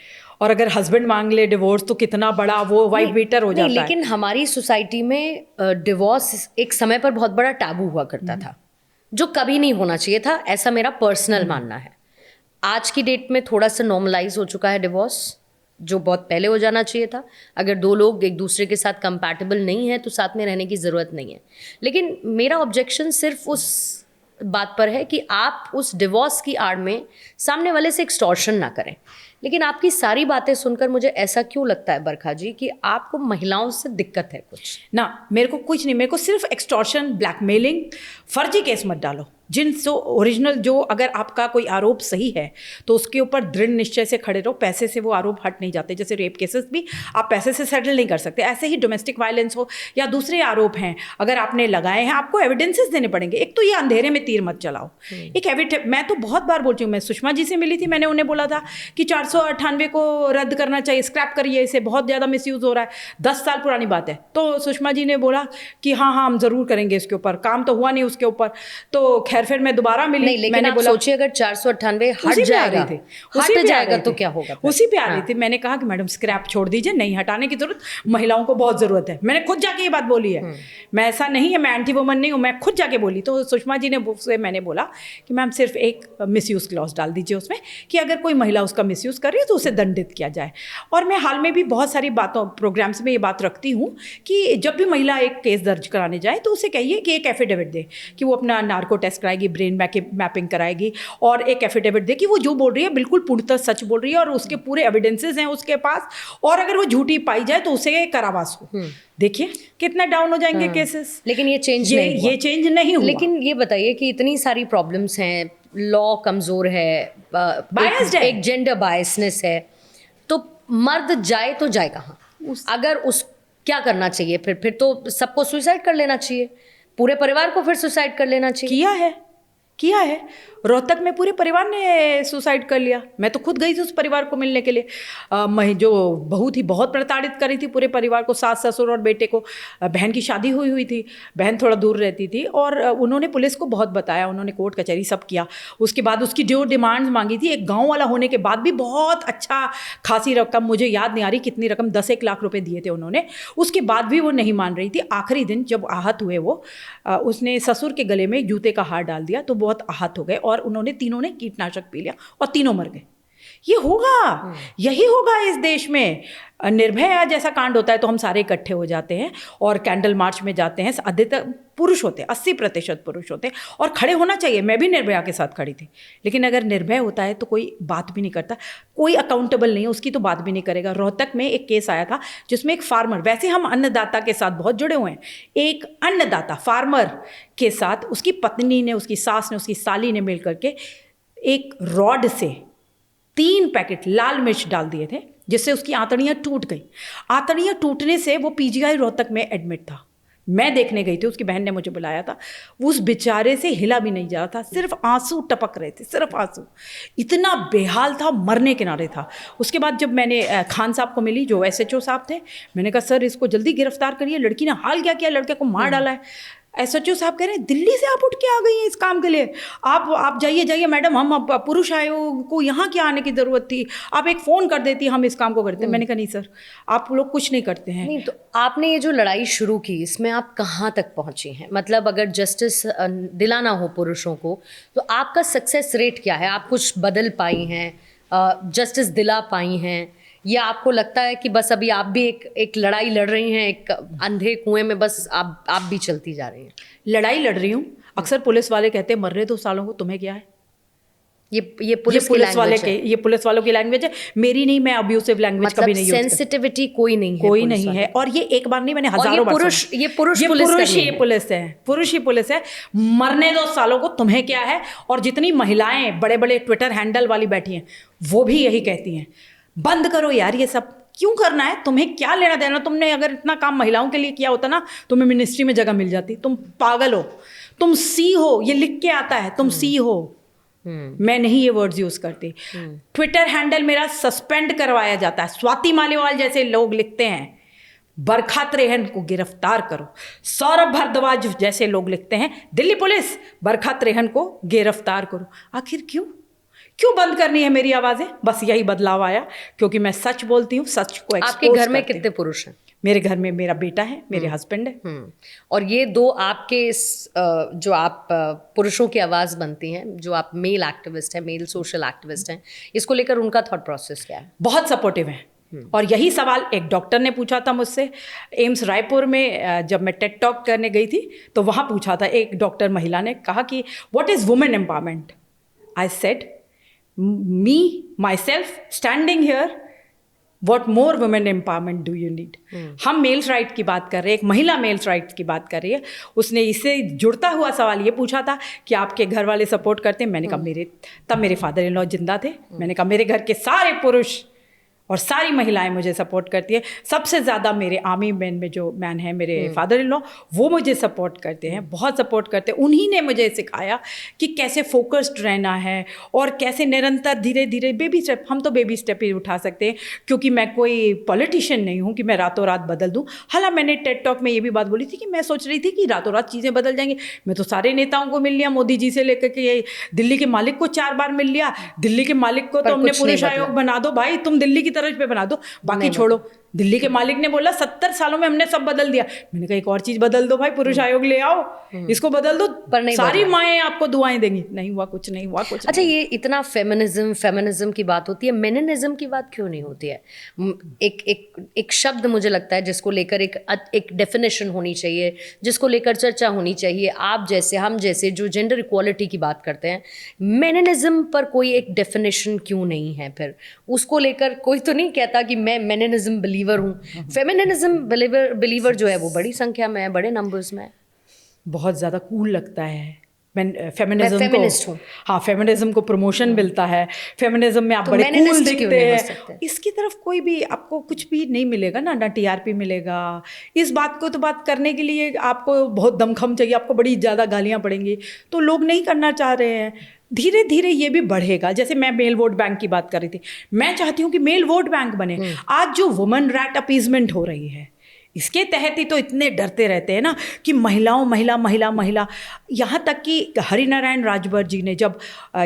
और अगर हस्बैंड मांग ले डिवोर्स तो कितना बड़ा वो वाइफ बीटर हो जाता है। लेकिन हमारी सोसाइटी में डिवोर्स एक समय पर बहुत बड़ा टैबू हुआ करता था, जो कभी नहीं होना चाहिए था, ऐसा मेरा पर्सनल मानना है। आज की डेट में थोड़ा सा नॉर्मलाइज हो चुका है डिवोर्स, जो बहुत पहले हो जाना चाहिए था। अगर दो लोग एक दूसरे के साथ कंपैटिबल नहीं है तो साथ में रहने की ज़रूरत नहीं है। लेकिन मेरा ऑब्जेक्शन सिर्फ उस बात पर है कि आप उस डिवोर्स की आड़ में सामने वाले से एक्सटॉर्शन ना करें। लेकिन आपकी सारी बातें सुनकर मुझे ऐसा क्यों लगता है बरखा जी कि आपको महिलाओं से दिक्कत है कुछ ना? मेरे को कुछ नहीं, मेरे को सिर्फ एक्सटॉर्शन, ब्लैकमेलिंग, फर्जी केस मत डालो। जिन जो ओरिजिनल, जो अगर आपका कोई आरोप सही है तो उसके ऊपर दृढ़ निश्चय से खड़े रहो, पैसे से वो आरोप हट नहीं जाते। जैसे रेप केसेस भी आप पैसे से सेटल नहीं कर सकते, ऐसे ही डोमेस्टिक वायलेंस हो या दूसरे आरोप हैं, अगर आपने लगाए हैं आपको एविडेंसेस देने पड़ेंगे। एक तो ये अंधेरे में तीर मत चलाओ, एक मैं तो बहुत बार बोलती हूँ, मैं सुषमा जी से मिली थी, मैंने उन्हें बोला था कि 498 को रद्द करना चाहिए, स्क्रैप करिए, इसे बहुत ज़्यादा मिसयूज़ हो रहा है, 10 साल पुरानी बात है। तो सुषमा जी ने बोला कि हाँ हम ज़रूर करेंगे इसके ऊपर, काम तो हुआ नहीं उसके ऊपर। तो खैर फिर मैं दोबारा मिली, नहीं, लेकिन मैंने आप बोला सोचिए अगर 498 हट जाएगा तो क्या होगा? उसी पे आ रही थी। मैंने कहा कि मैडम स्क्रैप छोड़ दीजिए, नहीं हटाने की जरूरत, महिलाओं को बहुत ज़रूरत है। मैंने खुद जाके ये बात बोली है, मैं ऐसा नहीं है, मैं एंटी वुमन नहीं हूँ, मैं खुद जाके बोली। तो सुषमा जी ने मैंने बोला कि मैम सिर्फ एक मिसयूज़ क्लॉज डाल दीजिए उसमें, कि अगर कोई महिला उसका मिसयूज़ कर रही है तो उसे दंडित किया जाए। और मैं हाल में भी बहुत सारी बातों प्रोग्राम्स में ये बात रखती हूँ कि जब भी महिला एक केस दर्ज कराने जाए तो उसे कहिए कि एक एफिडेविट दे कि वो अपना नार्को टेस्ट कराएगी, ब्रेन मैपिंग कराएगी, और एक एफिडेविट दे कि वो जो बोल रही है बिल्कुल पूर्णतः सच बोल रही है और उसके पूरे एविडेंसेस हैं उसके पास, और अगर वो झूठी पाई जाए तो उसे कारावास हो। देखिए कितना डाउन हो जाएंगे केसेस। लेकिन ये चेंज नहीं हुआ। लेकिन ये बताइए कि इतनी सारी प्रॉब्लम्स हैं, लॉ कमज़ोर है, एक जेंडर बायसनेस है, तो मर्द जाए तो जाए कहाँ? अगर उस क्या करना चाहिए फिर तो सबको सुसाइड कर लेना चाहिए, पूरे परिवार को फिर सुसाइड कर लेना चाहिए। किया है रोहतक में पूरे परिवार ने सुसाइड कर लिया। मैं तो खुद गई थी उस परिवार को मिलने के लिए। मैं जो बहू थी बहुत प्रताड़ित करी थी पूरे परिवार को, सास ससुर और बेटे को। बहन की शादी हुई थी, बहन थोड़ा दूर रहती थी, और उन्होंने पुलिस को बहुत बताया, उन्होंने कोर्ट कचहरी सब किया। उसके बाद उसकी जो डिमांड्स मांगी थी, एक गाँव वाला होने के बाद भी बहुत अच्छा खासी रकम, मुझे याद नहीं आ रही कितनी रकम, 10-1 लाख रुपए दिए थे उन्होंने। उसके बाद भी वो नहीं मान रही थी। आखिरी दिन जब आहत हुए वो, उसने ससुर के गले में जूते का हार डाल दिया, तो बहुत आहत हो गए और उन्होंने तीनों ने कीटनाशक पी लिया और तीनों मर गए। ये होगा, यही होगा इस देश में। निर्भया जैसा कांड होता है तो हम सारे इकट्ठे हो जाते हैं और कैंडल मार्च में जाते हैं। अधिकतर पुरुष होते हैं, 80% पुरुष होते हैं, और खड़े होना चाहिए। मैं भी निर्भया के साथ खड़ी थी। लेकिन अगर निर्भय होता है तो कोई बात भी नहीं करता, कोई अकाउंटेबल नहीं है, उसकी तो बात भी नहीं करेगा। रोहतक में एक केस आया था जिसमें एक फार्मर, वैसे हम अन्नदाता के साथ बहुत जुड़े हुए हैं, एक अन्नदाता फार्मर के साथ उसकी पत्नी ने, उसकी सास ने, उसकी साली ने मिल करके एक रॉड से 3 पैकेट लाल मिर्च डाल दिए थे, जिससे उसकी आंतड़ियाँ टूट गई। आंतड़ियाँ टूटने से वो पीजीआई रोहतक में एडमिट था। मैं देखने गई थी, उसकी बहन ने मुझे बुलाया था। उस बेचारे से हिला भी नहीं जा रहा था, सिर्फ आंसू टपक रहे थे, सिर्फ आंसू। इतना बेहाल था, मरने किनारे था। उसके बाद जब मैंने खान साहब को मिली, जो SHO साहब थे, मैंने कहा सर इसको जल्दी गिरफ्तार करिए, लड़की ने हाल क्या किया, लड़के को मार डाला है। SHO साहब कह रहे हैं दिल्ली से आप उठ के आ गई हैं इस काम के लिए, आप जाइए मैडम, हम अब पुरुष आयोग को यहाँ क्या आने की ज़रूरत थी, आप एक फ़ोन कर देती, हम इस काम को करते। मैंने कहा नहीं सर, आप लोग कुछ नहीं करते हैं। नहीं, तो आपने ये जो लड़ाई शुरू की, इसमें आप कहाँ तक पहुँची हैं? मतलब अगर जस्टिस दिलाना हो पुरुषों को, तो आपका सक्सेस रेट क्या है? आप कुछ बदल पाई हैं, जस्टिस दिला पाई हैं, या आपको लगता है कि बस अभी आप भी एक लड़ाई लड़ रही हैं, एक अंधे कुएं में बस आप भी चलती जा रही हैं? लड़ाई लड़ रही हूँ। अक्सर पुलिस वाले कहते हैं मरने दो सालों को, तुम्हें क्या है। ये पुलिस वाले के, ये पुलिस वालों की लैंग्वेज है, मेरी नहीं। मैं अब्यूसिव लैंग्वेज मतलब कभी नहीं यूज करती। सेंसिटिविटी कोई नहीं है, कोई नहीं है। और ये एक बार नहीं, मैंने हजारों बार पुरुष ही पुलिस है, पुरुष ही पुलिस है। मरने दो सालों को, तुम्हें क्या है। और जितनी महिलाएं बड़े बड़े ट्विटर हैंडल वाली बैठी हैं, वो भी यही कहती हैं, बंद करो यार ये सब, क्यों करना है, तुम्हें क्या लेना देना। तुमने अगर इतना काम महिलाओं के लिए किया होता ना, तुम्हें मिनिस्ट्री में जगह मिल जाती। तुम पागल हो, तुम सी हो, ये लिख के आता है, तुम सी हो। मैं नहीं ये वर्ड्स यूज करती। ट्विटर हैंडल मेरा सस्पेंड करवाया जाता है। स्वाति मालीवाल जैसे लोग लिखते हैं, बरखा त्रेहन को गिरफ्तार करो। सौरभ भारद्वाज जैसे लोग लिखते हैं, दिल्ली पुलिस बरखा त्रेहन को गिरफ्तार करो। आखिर क्यों बंद करनी है मेरी आवाज़ें? बस यही बदलाव आया क्योंकि मैं सच बोलती हूँ, सच को एक्सपोज करती हूँ। आपके घर में कितने पुरुष हैं? मेरे घर में मेरा बेटा है, मेरे हस्बैंड है। और ये दो आपके जो आप पुरुषों की आवाज़ बनती हैं, जो आप मेल एक्टिविस्ट हैं, मेल सोशल एक्टिविस्ट हैं, इसको लेकर उनका थॉट प्रोसेस क्या है? बहुत सपोर्टिव है। और यही सवाल एक डॉक्टर ने पूछा था मुझसे एम्स रायपुर में, जब मैं टेड टॉक करने गई थी, तो वहाँ पूछा था एक डॉक्टर महिला ने कहा कि what is women empowerment. I said me myself standing here, what more women empowerment do you need? हम मेल्स राइट की बात कर रहे हैं, एक महिला मेल्स राइट की बात कर रही है। उसने इससे जुड़ता हुआ सवाल ये पूछा था कि आपके घर वाले सपोर्ट करते हैं। मैंने कहा तब मेरे फादर इन लॉ जिंदा थे। मैंने कहा मेरे घर के सारे पुरुष और सारी महिलाएं मुझे सपोर्ट करती है। सबसे ज़्यादा मेरे आर्मी मैन में जो मैन है मेरे फादर इन लॉ, वो मुझे सपोर्ट करते हैं, बहुत सपोर्ट करते हैं। उन्हीं ने मुझे सिखाया कि कैसे फोकस्ड रहना है और कैसे निरंतर धीरे धीरे बेबी स्टेप, हम तो बेबी स्टेप ही उठा सकते हैं, क्योंकि मैं कोई पॉलिटिशियन नहीं हूँ कि मैं रातों रात बदल दूँ। हालांकि मैंने टेड टॉक में ये भी बात बोली थी कि मैं सोच रही थी कि रातों रात चीज़ें बदल जाएंगी। मैं तो सारे नेताओं को मिल लिया, मोदी जी से लेकर के दिल्ली के मालिक को 4 बार मिल लिया। दिल्ली के मालिक को तो हमने पुरुष आयोग बना दो भाई, तुम दिल्ली की तरफ पे बना दो, बाकी छोड़ो। दिल्ली के मालिक ने बोला 70 सालों में हमने सब बदल दिया। मैंने कहा एक और चीज बदल दो भाई, पुरुष आयोग ले आओ, इसको बदल दो, पर नहीं, सारी माएँ आपको दुआएं देंगी। नहीं हुआ, कुछ नहीं हुआ, कुछ। अच्छा, ये इतना फेमिनिज्म की बात होती है, मेनिनिज्म की बात क्यों नहीं होती है? एक शब्द मुझे लगता है जिसको लेकर एक डेफिनेशन होनी चाहिए, जिसको लेकर चर्चा होनी चाहिए। आप जैसे, हम जैसे जो जेंडर इक्वालिटी की बात करते हैं, मेनिनिज्म पर कोई एक डेफिनेशन क्यों नहीं है? फिर उसको लेकर कोई तो नहीं कहता कि मैं मेनिनिज्म बिलीवर हूँ। फेमिनिज्म बिलीवर जो है वो बड़ी संख्या में है, बड़े नंबर्स में है। बहुत ज़्यादा कूल लगता है फेमिनिज्म को। हाँ, फेमिनिज्म को प्रमोशन मिलता है, फेमिनिज्म में आप बड़े कूल दिखते हैं। इसकी तरफ कोई भी आपको कुछ भी नहीं मिलेगा ना TRP मिलेगा। इस बात को तो बात करने के लिए आपको बहुत दमखम चाहिए, आपको बड़ी ज़्यादा गालियाँ पड़ेंगी, तो लोग नहीं करना चाह रहे हैं। धीरे धीरे ये भी बढ़ेगा। जैसे मैं मेल वोट बैंक की बात कर रही थी, मैं चाहती हूँ कि मेल वोट बैंक बने। आज जो वुमेन राइट अपीजमेंट हो रही है, इसके तहत ही तो इतने डरते रहते हैं ना कि महिलाओं महिला महिला महिला। यहाँ तक कि हरिनारायण राजभर जी ने जब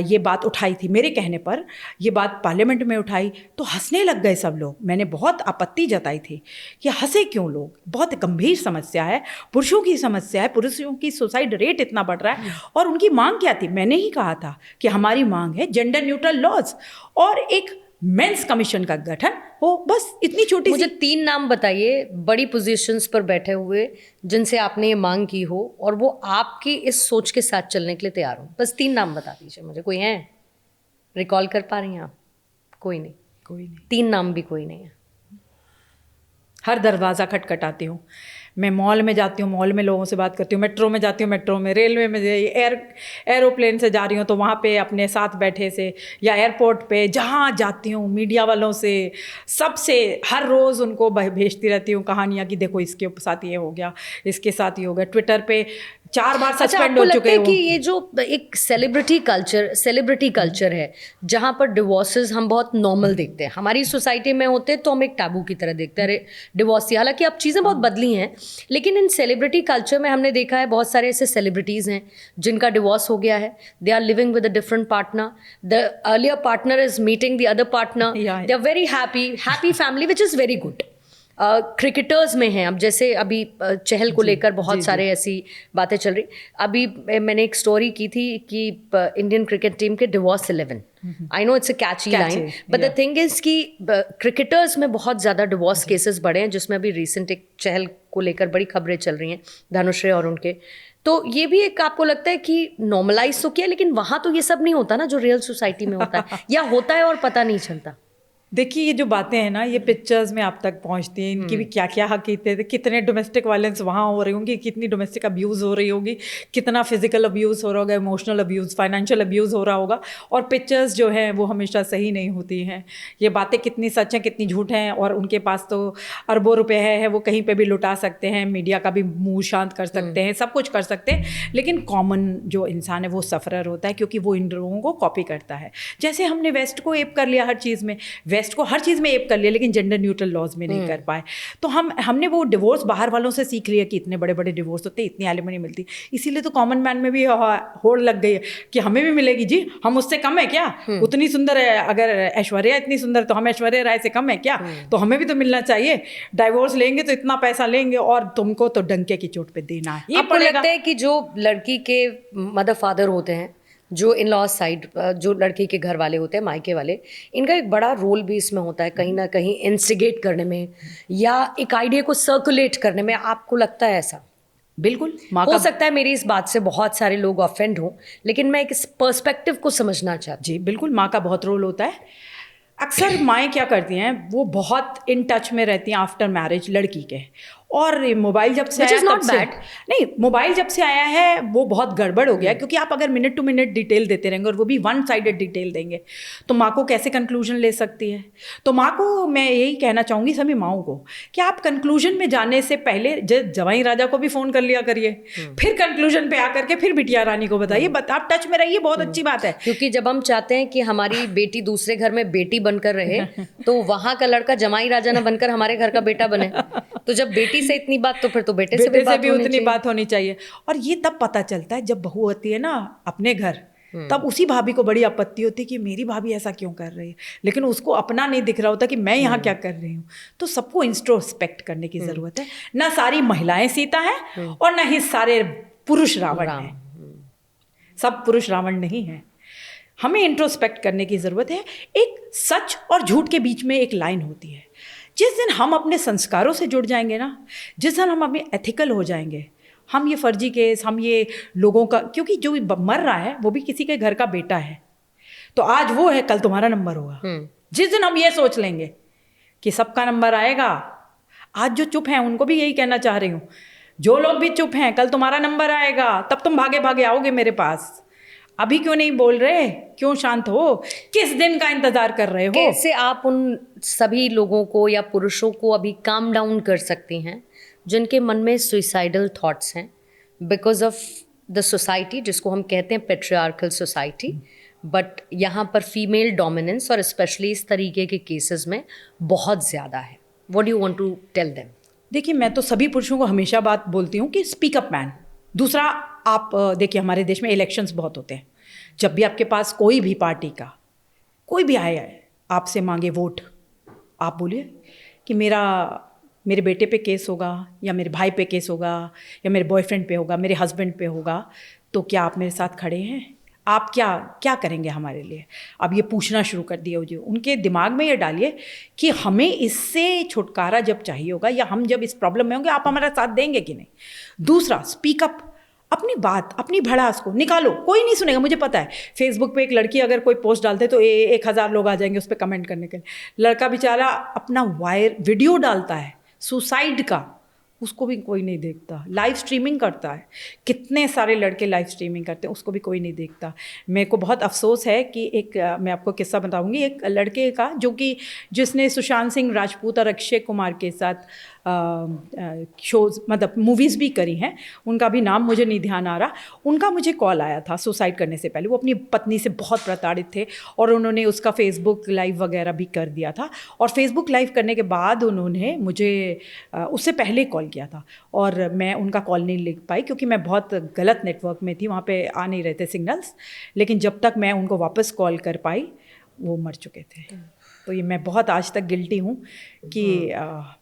ये बात उठाई थी, मेरे कहने पर ये बात पार्लियामेंट में उठाई, तो हंसने लग गए सब लोग। मैंने बहुत आपत्ति जताई थी कि हंसे क्यों लोग, बहुत गंभीर समस्या है, पुरुषों की समस्या है, पुरुषों की सुसाइड रेट इतना बढ़ रहा है। और उनकी मांग क्या थी? मैंने ही कहा था कि हमारी मांग है जेंडर न्यूट्रल लॉज और एक मेंस कमीशन का गठन हो। बस इतनी छोटी मुझे सी 3 नाम बताइए बड़ी पोजीशंस पर बैठे हुए जिनसे आपने ये मांग की हो और वो आपकी इस सोच के साथ चलने के लिए तैयार हो। बस 3 नाम बता दीजिए मुझे। कोई है? रिकॉल कर पा रही हैं आप? कोई नहीं। कोई नहीं। 3 नाम भी कोई नहीं है। हर दरवाज़ा खटखटाती हूँ। मैं मॉल में जाती हूँ, मॉल में लोगों से बात करती हूँ, मेट्रो में जाती हूँ, मेट्रो में, रेलवे में, एरोप्लेन से जा रही हूँ तो वहाँ पे अपने साथ बैठे से, या एयरपोर्ट पे जहाँ जाती हूँ मीडिया वालों से, सबसे हर रोज़ उनको भेजती रहती हूँ कहानियाँ कि देखो इसके साथ ये हो गया, इसके साथ ये हो गया। ट्विटर पे 4 बार अच्छा, सस्पेंड आपको हो लगता चुके है हैं कि वो। ये जो एक सेलिब्रिटी कल्चर है जहां पर डिवोर्सेस हम बहुत नॉर्मल देखते हैं, हमारी सोसाइटी में होते हैं तो हम एक टैबू की तरह देखते हैं, अरे डिवोर्स। हालांकि अब चीज़ें बहुत बदली हैं, लेकिन इन सेलिब्रिटी कल्चर में हमने देखा है बहुत सारे ऐसे सेलिब्रिटीज़ हैं जिनका डिवोर्स हो गया है। They are living with a different partner, the earlier partner is meeting the other partner, Yeah. They are very happy family which is very good. Cricketers में हैं, अब जैसे अभी चहल को लेकर बहुत सारे ऐसी बातें चल रही। अभी मैंने एक स्टोरी की थी कि इंडियन क्रिकेट टीम के divorce 11, I know it's a catchy line, but the thing is कि क्रिकेटर्स में बहुत ज़्यादा डिवोर्स केसेस बढ़े हैं, जिसमें अभी रिसेंट एक चहल को लेकर बड़ी खबरें चल रही हैं, धनुश्री और उनके। तो ये भी एक आपको लगता है कि नॉर्मलाइज तो किया, लेकिन वहाँ तो ये सब नहीं होता ना जो रियल सोसाइटी में होता है, या होता है और पता नहीं चलता? देखिए ये जो बातें हैं ना, ये पिक्चर्स में आप तक पहुंचती हैं, इनकी भी क्या क्या हकीकतें थे, कितने डोमेस्टिक वायलेंस वहाँ हो रही होंगी, कितनी डोमेस्टिक अब्यूज़ हो रही होगी, कितना फिजिकल अब्यूज़ हो रहा होगा, इमोशनल अब्यूज़, फाइनेंशियल अब्यूज़ हो रहा होगा। और पिक्चर्स जो हैं वो हमेशा सही नहीं होती हैं। ये बातें कितनी सच हैं कितनी झूठ हैं, और उनके पास तो अरबों रुपए है, वो कहीं पर भी लुटा सकते हैं, मीडिया का भी मुँह शांत कर सकते हैं, सब कुछ कर सकते हैं। लेकिन कॉमन जो इंसान है वो सफ़रर होता है, क्योंकि वो इन लोगों को कॉपी करता है। जैसे हमने वेस्ट को एप कर लिया हर चीज़ में, वेस्ट को हर चीज़ में एप कर लिया, लेकिन जेंडर न्यूट्रल लॉज में नहीं कर पाए। तो हमने वो डिवोर्स बाहर वालों से सीख लिया कि इतने बड़े बड़े डिवोर्स होते हैं, इतनी एलिमनी मिलती, इसीलिए तो कॉमन मैन में भी होड़ लग गई है कि हमें भी मिलेगी जी, हम उससे कम है क्या? उतनी सुंदर है, अगर ऐश्वर्या इतनी सुंदर तो हम ऐश्वर्या राय से कम है क्या? तो हमें भी तो मिलना चाहिए। डाइवोर्स लेंगे तो इतना पैसा लेंगे और तुमको तो डंके की चोट पे देना ही आपको पड़ेगा। लगता है कि जो लड़की के मदर फादर होते हैं, जो इन लॉ साइड, जो लड़की के घर वाले होते हैं, मायके वाले, इनका एक बड़ा रोल भी इसमें होता है कहीं ना कहीं इंस्टिगेट करने में या एक आइडिया को सर्कुलेट करने में। आपको लगता है ऐसा? बिल्कुल। माँ हो का सकता है मेरी इस बात से बहुत सारे लोग ऑफेंड हों, लेकिन मैं एक इस पर्सपेक्टिव को समझना चाहती जी बिल्कुल, माँ का बहुत रोल होता है। अक्सर माएँ क्या करती हैं, वो बहुत इन टच में रहती हैं आफ्टर मैरिज लड़की के। और मोबाइल जब से Which आया is not तब से bad. नहीं, मोबाइल जब से आया है वो बहुत गड़बड़ हो गया, क्योंकि आप अगर मिनट टू मिनट डिटेल देते रहेंगे और वो भी वन साइडेड डिटेल देंगे, तो माँ को कैसे कंक्लूजन ले सकती है? तो माँ को मैं यही कहना चाहूँगी, सभी माँओं को, कि आप कंक्लूजन में जाने से पहले जवाई राजा को भी फ़ोन कर लिया करिए, फिर कंक्लूजन पे आकर के फिर बिटिया रानी को बताइए, आप टच में रहिए, बहुत अच्छी बात है। क्योंकि जब हम चाहते हैं कि हमारी बेटी दूसरे घर में बेटी बनकर रहे, तो वहां का लड़का जमाई राजा ना बनकर हमारे घर का बेटा बने। तो जब बेटी से इतनी बात, तो फिर तो बेटे से भी उतनी बात होनी चाहिए। और ये तब पता चलता है जब बहू होती है ना अपने घर, तब उसी भाभी को बड़ी आपत्ति होती है कि मेरी भाभी ऐसा क्यों कर रही है, लेकिन उसको अपना नहीं दिख रहा होता कि मैं यहाँ क्या कर रही हूँ। तो सबको इंट्रोस्पेक्ट करने की ज़रूरत है। ना सारी महिलाएं सीता हैं और ना ही सारे पुरुष रावण हैं। सब पुरुष रावण नहीं है। हमें इंट्रोस्पेक्ट करने की ज़रूरत है। एक सच और झूठ के बीच में एक लाइन होती है। जिस दिन हम अपने संस्कारों से जुड़ जाएंगे ना, जिस दिन हम अपने एथिकल हो जाएंगे, हम ये फर्जी केस, हम ये लोगों का, क्योंकि जो मर रहा है वो भी किसी के घर का बेटा है, तो आज वो है कल तुम्हारा नंबर होगा। जिस दिन हम ये सोच लेंगे कि सबका नंबर आएगा, आज जो चुप हैं उनको भी यही कहना चाह रही हूँ, जो लोग भी चुप हैं कल तुम्हारा नंबर आएगा, तब तुम भागे भागे आओगे मेरे पास। अभी क्यों नहीं बोल रहे, क्यों शांत हो, किस दिन का इंतजार कर रहे हो? कैसे आप उन सभी लोगों को या पुरुषों को अभी काम डाउन कर सकती हैं जिनके मन में सुइसाइडल थॉट्स हैं बिकॉज ऑफ द सोसाइटी, जिसको हम कहते हैं पेट्रियार्कल सोसाइटी, बट यहाँ पर फीमेल डोमिनेंस और स्पेशली इस तरीके के केसेस में बहुत ज़्यादा है. What do you want to tell them? देखिए, मैं तो सभी पुरुषों को हमेशा बात बोलती हूँ कि स्पीक अप मैन. दूसरा, आप देखिए हमारे देश में इलेक्शंस बहुत होते हैं. जब भी आपके पास कोई भी पार्टी का कोई भी आया है आपसे मांगे वोट, आप बोलिए कि मेरे बेटे पे केस होगा, या मेरे भाई पे केस होगा, या मेरे बॉयफ्रेंड पे होगा, मेरे हस्बैंड पे होगा, तो क्या आप मेरे साथ खड़े हैं? आप क्या क्या करेंगे हमारे लिए? अब ये पूछना शुरू कर दिया हो, जो उनके दिमाग में ये डालिए कि हमें इससे छुटकारा जब चाहिए होगा, या हम जब इस प्रॉब्लम में होंगे, आप हमारा साथ देंगे कि नहीं. दूसरा, स्पीक अप. अपनी बात, अपनी भड़ास को निकालो. कोई नहीं सुनेगा, मुझे पता है. फेसबुक पे एक लड़की अगर कोई पोस्ट डालते तो 1,000 लोग आ जाएंगे उस पर कमेंट करने के लिए. लड़का बेचारा अपना वीडियो डालता है सुसाइड का, उसको भी कोई नहीं देखता. लाइव स्ट्रीमिंग करता है, कितने सारे लड़के लाइव स्ट्रीमिंग करते हैं, उसको भी कोई नहीं देखता. मेरे को बहुत अफसोस है कि मैं आपको किस्सा बताऊंगी एक लड़के का, जिसने सुशांत सिंह राजपूत और अक्षय कुमार के साथ शोज़, मतलब मूवीज़ भी करी हैं. उनका भी नाम मुझे नहीं ध्यान आ रहा. उनका मुझे कॉल आया था सुसाइड करने से पहले. वो अपनी पत्नी से बहुत प्रताड़ित थे और उन्होंने उसका फेसबुक लाइव वगैरह भी कर दिया था. और फेसबुक लाइव करने के बाद उन्होंने मुझे उससे पहले कॉल किया था, और मैं उनका कॉल नहीं ले पाई क्योंकि मैं बहुत गलत नेटवर्क में थी, वहाँ पे आ नहीं रहे थे सिग्नल्स. लेकिन जब तक मैं उनको वापस कॉल कर पाई, वो मर चुके थे. तो ये मैं बहुत आज तक गिल्टी हूँ कि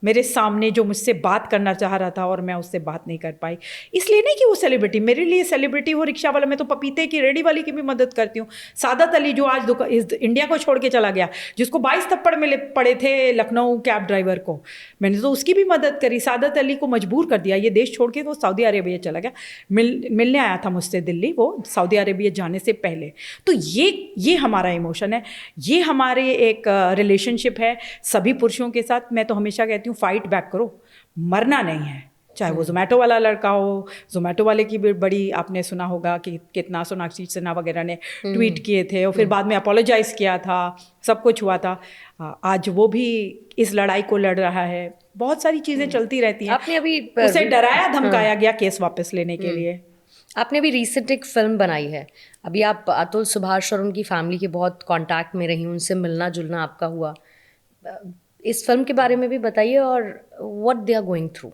मेरे सामने जो मुझसे बात करना चाह रहा था और मैं उससे बात नहीं कर पाई. इसलिए नहीं कि वो सेलिब्रिटी, मेरे लिए सेलिब्रिटी हो रिक्शा वाला, मैं तो पपीते की रेडी वाली की भी मदद करती हूँ. सादत अली जो आज इस इंडिया को छोड़ के चला गया, जिसको 22 थप्पड़ मिले पड़े थे लखनऊ कैब ड्राइवर को, मैंने तो उसकी भी मदद करी. सादत अली को मजबूर कर दिया ये देश छोड़ के, वो सऊदी अरेबिया चला गया. मिलने आया था मुझसे दिल्ली, वो सऊदी अरेबिया जाने से पहले. तो ये हमारा इमोशन है, ये हमारे एक रिलेशनशिप है सभी पुरुषों के साथ. मैं तो हमेशा कहती हूँ फाइट बैक करो, मरना नहीं है. चाहे वो जोमेटो वाला लड़का हो, जोमेटो वाले की भी बड़ी आपने सुना होगा कि कितना सोनाक्षी सिन्हा वगैरह ने ट्वीट किए थे, और फिर बाद में अपोलोजाइज़ किया था, सब कुछ हुआ था. आज वो भी इस लड़ाई को लड़ रहा है. बहुत सारी चीज़ें चलती रहती हैं. आपने अभी उसे डराया धमकाया गया केस वापस लेने के लिए. आपने भी रिसेंट एक फिल्म बनाई है. अभी आप अतुल सुभाष और उनकी फैमिली के बहुत कांटेक्ट में रही, उनसे मिलना जुलना आपका हुआ. इस फिल्म के बारे में भी बताइए, और what they are going through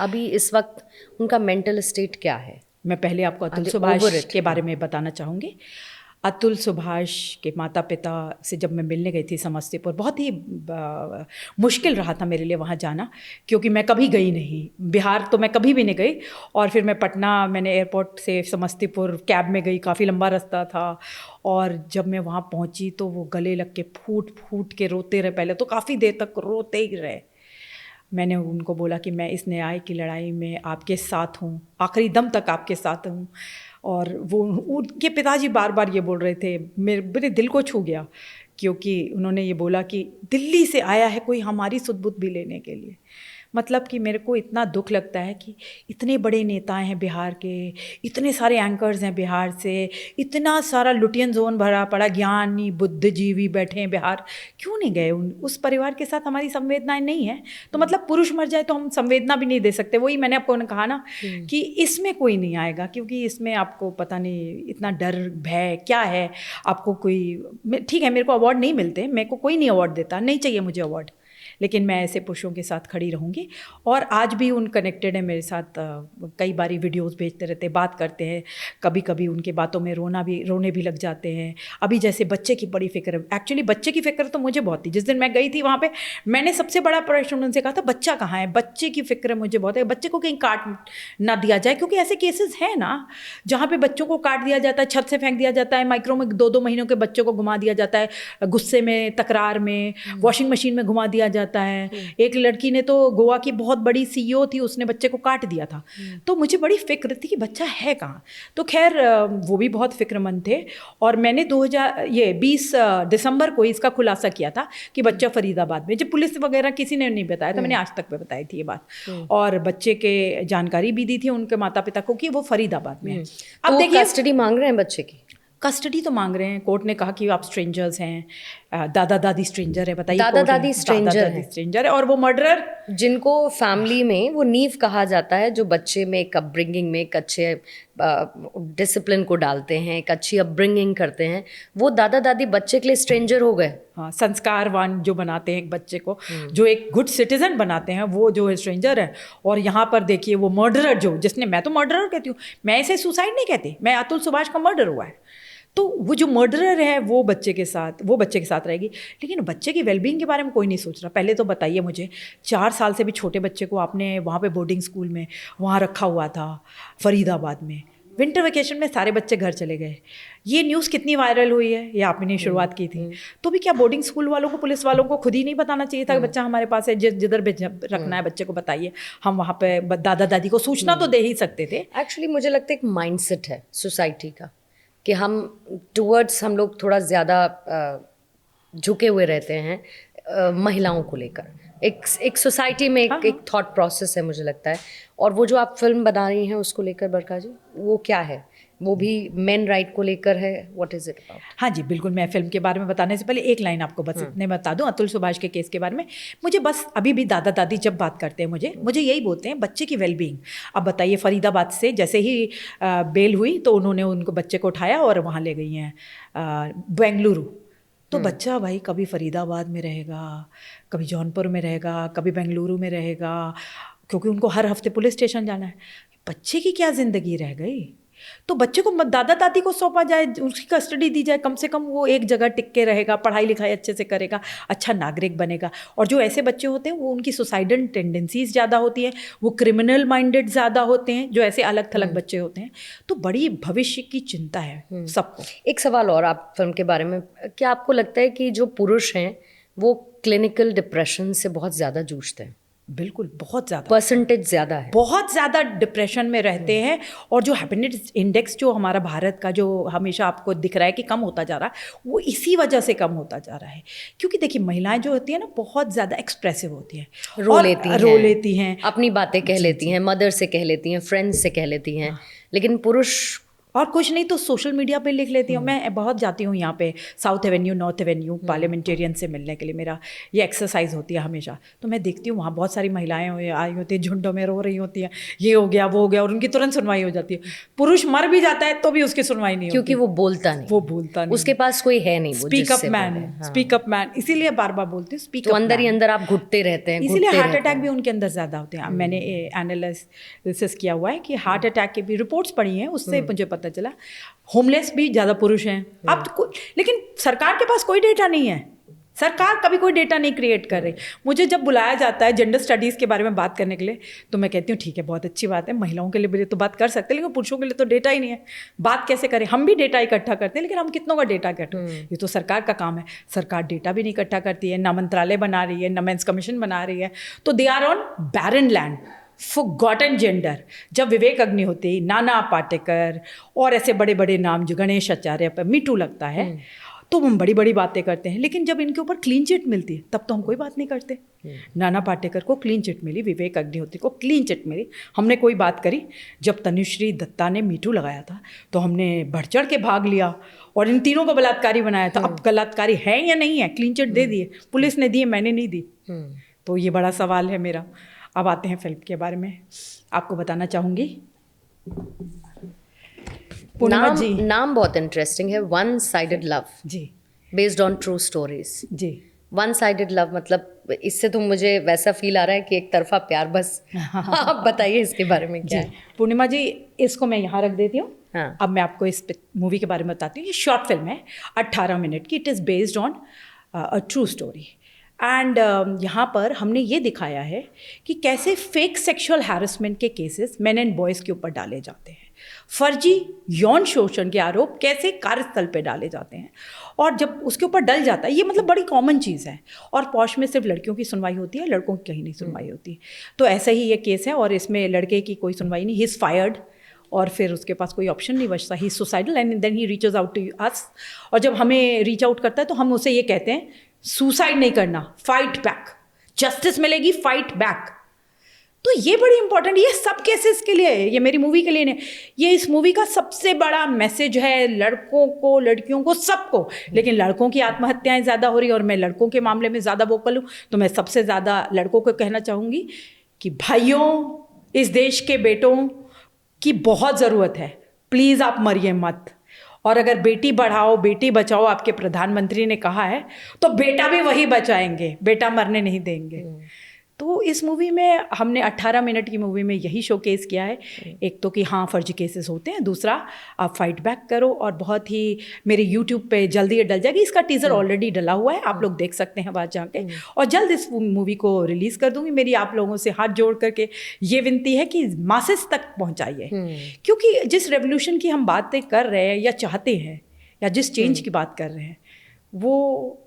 अभी इस वक्त, उनका मेंटल स्टेट क्या है. मैं पहले आपको अतुल सुभाष के बारे में बताना चाहूँगी. अतुल सुभाष के माता पिता से जब मैं मिलने गई थी समस्तीपुर, बहुत ही मुश्किल रहा था मेरे लिए वहाँ जाना, क्योंकि मैं कभी गई नहीं. बिहार तो मैं कभी भी नहीं गई. और फिर मैं पटना, मैंने एयरपोर्ट से समस्तीपुर कैब में गई, काफ़ी लंबा रास्ता था. और जब मैं वहाँ पहुँची तो वो गले लग के फूट फूट के रोते रहे. पहले तो काफ़ी देर तक रोते ही रहे. मैंने उनको बोला कि मैं इस न्याय की लड़ाई में आपके साथ हूँ, आखिरी दम तक आपके साथ हूँ. और वो उनके पिताजी बार बार ये बोल रहे थे, मेरे दिल को छू गया, क्योंकि उन्होंने ये बोला कि दिल्ली से आया है कोई हमारी सुध बुध भी लेने के लिए. मतलब कि मेरे को इतना दुख लगता है कि इतने बड़े नेता हैं बिहार के, इतने सारे एंकर्स हैं बिहार से, इतना सारा लुटियन जोन भरा पड़ा, ज्ञानी बुद्धिजीवी बैठे हैं बिहार, क्यों नहीं गए उस परिवार के साथ? हमारी संवेदनाएं नहीं है तो मतलब पुरुष मर जाए तो हम संवेदना भी नहीं दे सकते. वही मैंने आपको कहा ना कि इसमें कोई नहीं आएगा, क्योंकि इसमें आपको पता नहीं इतना डर भय क्या है. आपको कोई, ठीक है मेरे को अवार्ड नहीं मिलते, मेरे को कोई नहीं अवार्ड देता, नहीं चाहिए मुझे अवार्ड, लेकिन मैं ऐसे पुरुषों के साथ खड़ी रहूँगी. और आज भी उन कनेक्टेड है मेरे साथ, कई बारी वीडियोस भेजते रहते, बात करते हैं. कभी कभी उनके बातों में रोने भी लग जाते हैं. अभी जैसे बच्चे की बड़ी फिक्र है. एक्चुअली बच्चे की फिक्र तो मुझे बहुत थी. जिस दिन मैं गई थी वहाँ पे, मैंने सबसे बड़ा प्रश्न उनसे कहा था, बच्चा कहाँ है? बच्चे की फिक्र मुझे बहुत है, बच्चे को कहीं काट ना दिया जाए, क्योंकि ऐसे केसेस हैं ना जहाँ पे बच्चों को काट दिया जाता है, छत से फेंक दिया जाता है, माइक्रो में 2-2 महीनों के बच्चों को घुमा दिया जाता है, गुस्से में, तकरार में, वॉशिंग मशीन में घुमा दिया जाता है. एक लड़की ने तो, गोवा की बहुत बड़ी सीईओ थी, उसने बच्चे को काट दिया था. तो मुझे बड़ी फिक्र थी कि बच्चा है कहाँ. तो खैर वो भी बहुत फिक्रमंद थे. और मैंने 2020 दिसंबर को इसका खुलासा किया था कि बच्चा फरीदाबाद में, जब पुलिस वगैरह किसी ने नहीं बताया था, मैंने आज तक पे बताई थी ये बात. और बच्चे के जानकारी भी दी थी उनके माता पिता को कि वो फरीदाबाद में है. अब देखिए, कस्टडी मांग रहे हैं बच्चे की. कस्टडी तो मांग रहे हैं. कोर्ट ने कहा कि आप स्ट्रेंजर्स हैं, दादा दादी स्ट्रेंजर है, बताइए दादा कौन है? दादी स्ट्रेंजर दादा दादी है। स्ट्रेंजर है, और वो मर्डरर। जिनको फैमिली में वो नींव कहा जाता है, जो बच्चे में एक अपब्रिंगिंग में एक अच्छे डिसिप्लिन को डालते हैं, एक अच्छी अपब्रिंगिंग करते हैं, वो दादा दादी बच्चे के लिए स्ट्रेंजर हो गए। हाँ, संस्कारवान जो बनाते हैं एक बच्चे को, जो एक गुड सिटीजन बनाते हैं, वो जो है स्ट्रेंजर है। और यहाँ पर देखिए वो मर्डरर, जो जिसने, मैं तो मर्डरर कहती हूँ, मैं इसे सुसाइड नहीं कहती, मैं अतुल सुभाष का मर्डर हुआ है। तो वो जो मर्डरर है वो बच्चे के साथ रहेगी। लेकिन बच्चे की वेलबींग के बारे में कोई नहीं सोच रहा। पहले तो बताइए मुझे, 4 साल से भी छोटे बच्चे को आपने वहाँ पे बोर्डिंग स्कूल में वहाँ रखा हुआ था फरीदाबाद में, विंटर वेकेशन में सारे बच्चे घर चले गए। ये न्यूज़ कितनी वायरल हुई है, ये आपने शुरुआत की थी। तो भी क्या बोर्डिंग स्कूल वालों को, पुलिस वालों को खुद ही नहीं बताना चाहिए था कि बच्चा हमारे पास है, जिधर भी रखना है बच्चे को बताइए, हम वहाँ पे दादा दादी को सूचना तो दे ही सकते थे। एक्चुअली मुझे लगता है एक माइंडसेट है सोसाइटी का कि हम टूवर्ड्स, हम लोग थोड़ा ज़्यादा झुके हुए रहते हैं महिलाओं को लेकर। एक सोसाइटी में एक थॉट प्रोसेस है मुझे लगता है। और वो जो आप फिल्म बना रही हैं उसको लेकर बरखा जी, वो क्या है? वो भी मेन राइट को लेकर है, व्हाट इज इट अबाउट? हाँ जी बिल्कुल। मैं फिल्म के बारे में बताने से पहले एक लाइन आपको बस इतने बता दूं अतुल सुभाष के केस के बारे में। मुझे बस अभी भी दादा दादी जब बात करते हैं मुझे यही बोलते हैं, बच्चे की वेलबींग। अब बताइए, फरीदाबाद से जैसे ही बेल हुई तो उन्होंने उनको बच्चे को उठाया और वहाँ ले गई हैं बेंगलुरु। तो बच्चा भाई कभी फरीदाबाद में रहेगा, कभी जौनपुर में रहेगा, कभी बेंगलुरु में रहेगा, क्योंकि उनको हर हफ्ते पुलिस स्टेशन जाना है। बच्चे की क्या ज़िंदगी रह गई? तो बच्चे को दादा दादी को सौंपा जाए, उसकी कस्टडी दी जाए, कम से कम वो एक जगह टिक के रहेगा, पढ़ाई लिखाई अच्छे से करेगा, अच्छा नागरिक बनेगा। और जो ऐसे बच्चे होते हैं वो, उनकी सुसाइडल टेंडेंसीज ज़्यादा होती हैं, वो क्रिमिनल माइंडेड ज़्यादा होते हैं, जो ऐसे अलग थलग बच्चे होते हैं। तो बड़ी भविष्य की चिंता है सबको। एक सवाल और आप फिल्म के बारे में, क्या आपको लगता है कि जो पुरुष हैं वो क्लिनिकल डिप्रेशन से बहुत ज़्यादा जूझते हैं? बिल्कुल, बहुत ज़्यादा, परसेंटेज ज़्यादा है, बहुत ज़्यादा डिप्रेशन में रहते हैं। और जो हैप्पीनेस इंडेक्स जो हमारा भारत का जो हमेशा आपको दिख रहा है कि कम होता जा रहा है, वो इसी वजह से कम होता जा रहा है। क्योंकि देखिए महिलाएं जो होती हैं ना, बहुत ज़्यादा एक्सप्रेसिव होती हैं, रो लेती हैं, अपनी बातें कह लेती हैं, मदर से कह लेती हैं, फ्रेंड्स से कह लेती हैं। लेकिन पुरुष और कुछ नहीं तो सोशल मीडिया पे लिख लेती हूँ। मैं बहुत जाती हूँ यहाँ पे south Avenue, north Avenue parliamentarian से मिलने के लिए, मेरा ये एक्सरसाइज होती है हमेशा। तो मैं देखती हूँ वहाँ बहुत सारी महिलाएं आई होती हैं, झुंडों में रो रही होती हैं, ये हो गया वो हो गया, और उनकी तुरंत सुनवाई हो जाती है। पुरुष मर भी जाता है तो भी उसकी सुनवाई नहीं होती, क्योंकि वो बोलता नहीं, उसके पास कोई है नहीं, speak up man, speak up man. इसीलिए बार बार बोलती हूँ स्पीक अप। अंदर ही अंदर आप घुटते रहते हैं, इसीलिए हार्ट अटैक भी उनके अंदर ज़्यादा होते हैं। मैंने एनालिसिस किया हुआ है कि हार्ट अटैक की भी रिपोर्ट्स पढ़ी हैं, उससे मुझे पता चला होमलेस भी ज़्यादा पुरुष हैं। अब लेकिन सरकार के पास कोई डेटा नहीं है, सरकार कभी कोई डेटा नहीं क्रिएट कर रही। मुझे जब बुलाया जाता है जेंडर स्टडीज़ के बारे में बात करने के लिए, तो मैं कहती हूँ ठीक है, बहुत अच्छी बात है, महिलाओं के लिए तो बात कर सकते हैं, लेकिन पुरुषों के लिए तो डेटा ही नहीं है, बात कैसे करें? हम भी डेटा इकट्ठा करते हैं, लेकिन हम कितनों का डेटा इकट्ठा, ये तो सरकार का काम है। सरकार डेटा भी नहीं इकट्ठा करती है, ना मंत्रालय बना रही है, ना मेंस कमीशन बना रही है। तो they are on barren land, forgotten gender. जब विवेक अग्निहोत्री, नाना पाटेकर और ऐसे बड़े बड़े नाम, जो गणेश आचार्य पर मीटू लगता है, तो हम बड़ी बड़ी बातें करते हैं, लेकिन जब इनके ऊपर क्लीन चिट मिलती है तब तो हम कोई बात नहीं करते। नाना पाटेकर को क्लीन चिट मिली, विवेक अग्निहोत्री को क्लीन चिट मिली, हमने कोई बात करी। जब तनुश्री दत्ता ने मीटू लगाया था तो हमने बढ़ चढ़ के भाग लिया और इन तीनों को बलात्कारी बनाया था। अब बलात्कारी है या नहीं है, क्लीन चिट दे दिए, पुलिस ने दी, मैंने नहीं दी। तो ये बड़ा सवाल है मेरा। अब आते हैं फिल्म के बारे में, आपको बताना चाहूँगी। नाम बहुत इंटरेस्टिंग है, वन साइडेड लव जी, बेस्ड ऑन ट्रू स्टोरीज जी। वन साइडेड लव मतलब, इससे तो मुझे वैसा फील आ रहा है कि एक तरफा प्यार बस। आप बताइए इसके बारे में क्या है? पूर्णिमा जी, इसको मैं यहाँ रख देती हूँ। हाँ। अब मैं आपको इस मूवी के बारे में बताती हूँ। ये शॉर्ट फिल्म है 18 मिनट की। It is based on a true story. And यहाँ पर हमने ये दिखाया है कि कैसे फेक सेक्सुअल हैरेसमेंट के केसेस मेन एंड बॉयज़ के ऊपर डाले जाते हैं, फर्जी यौन शोषण के आरोप कैसे कार्यस्थल पे डाले जाते हैं, और जब उसके ऊपर डल जाता है, ये मतलब बड़ी कॉमन चीज़ है। और पॉश में सिर्फ लड़कियों की सुनवाई होती है, लड़कों की कहीं नहीं सुनवाई होती। तो ऐसा ही ये केस है, और इसमें लड़के की कोई सुनवाई नहीं, ही इज़ फायर्ड, और फिर उसके पास कोई ऑप्शन नहीं बचता, he suicidal, and then he reaches out to us. और जब हमें रीच आउट करता है तो हम उसे ये कहते हैं, सुसाइड नहीं करना, फाइट बैक, जस्टिस मिलेगी, फाइट बैक। तो ये बड़ी इंपॉर्टेंट, ये सब केसेस के लिए है, ये मेरी मूवी के लिए नहीं, ये इस मूवी का सबसे बड़ा मैसेज है लड़कों को, लड़कियों को, सबको। लेकिन लड़कों की आत्महत्याएं ज़्यादा हो रही और मैं लड़कों के मामले में ज़्यादा वोकल हूँ, तो मैं सबसे ज़्यादा लड़कों को कहना चाहूँगी कि भाइयों, इस देश के बेटों की बहुत ज़रूरत है, प्लीज़ आप मरिए मत। और अगर बेटी बढ़ाओ बेटी बचाओ आपके प्रधानमंत्री ने कहा है, तो बेटा भी वही बचाएंगे, बेटा मरने नहीं देंगे। तो इस मूवी में हमने 18 मिनट की मूवी में यही शोकेस किया है, एक तो कि हाँ फर्जी केसेस होते हैं, दूसरा आप फाइट बैक करो। और बहुत ही मेरे यूट्यूब पे जल्दी ये डल जाएगी, इसका टीज़र ऑलरेडी डला हुआ है, आप लोग देख सकते हैं बात जाके। और जल्द इस मूवी को रिलीज़ कर दूंगी। मेरी आप लोगों से हाथ जोड़ करके ये विनती है कि मासेस तक पहुँचाइए, क्योंकि जिस रेवोल्यूशन की हम बातें कर रहे हैं या चाहते हैं, या जिस चेंज की बात कर रहे हैं, वो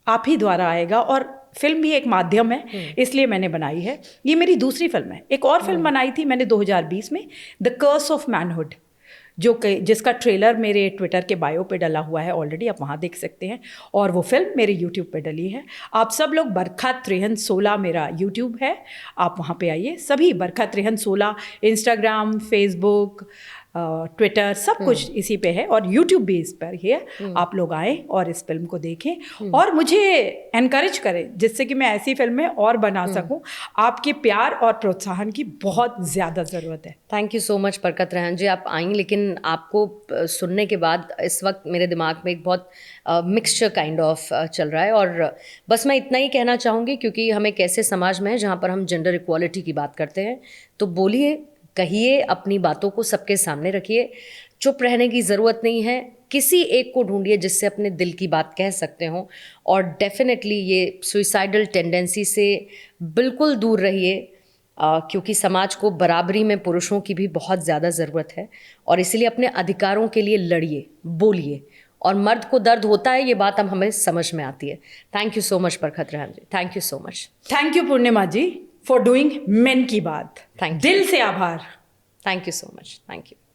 आप ही द्वारा आएगा। और फिल्म भी एक माध्यम है, इसलिए मैंने बनाई है। ये मेरी दूसरी फिल्म है। एक और फिल्म बनाई थी मैंने 2020 में, द कर्स ऑफ मैनहुड, जिसका ट्रेलर मेरे ट्विटर के बायो पे डला हुआ है ऑलरेडी, आप वहाँ देख सकते हैं। और वो फिल्म मेरे यूट्यूब पे डली है। आप सब लोग बरखा त्रेहन 16 मेरा यूट्यूब है, आप वहाँ पे आइए। सभी बरखा त्रेहन 16 इंस्टाग्राम, फेसबुक, ट्विटर, सब कुछ इसी पे है, और यूट्यूब भी इस पर ही है। आप लोग आएँ और इस फिल्म को देखें और मुझे एनकरेज करें, जिससे कि मैं ऐसी फिल्में और बना सकूं। आपके प्यार और प्रोत्साहन की बहुत ज़्यादा ज़रूरत है। Thank you so much Barkat Rehan जी, आप आएंगी। लेकिन आपको सुनने के बाद इस वक्त मेरे दिमाग में एक बहुत मिक्सचर काइंड ऑफ चल रहा है। और बस मैं इतना ही कहना चाहूँगी, क्योंकि हम एक ऐसे समाज में हैं जहाँ पर हम जेंडर इक्वालिटी की बात करते हैं, तो बोलिए, कहिए, अपनी बातों को सबके सामने रखिए। चुप रहने की ज़रूरत नहीं है, किसी एक को ढूंढिए जिससे अपने दिल की बात कह सकते हो। और डेफिनेटली ये सुइसाइडल टेंडेंसी से बिल्कुल दूर रहिए, क्योंकि समाज को बराबरी में पुरुषों की भी बहुत ज़्यादा ज़रूरत है। और इसीलिए अपने अधिकारों के लिए लड़िए, बोलिए। और मर्द को दर्द होता है, ये बात अब हमें समझ में आती है। Thank you so much Barkat Rehan ji, thank you so much. Thank you Purnima ji for doing Mann Ki Baat. Thank you, दिल से आभार। Thank you so much, thank you.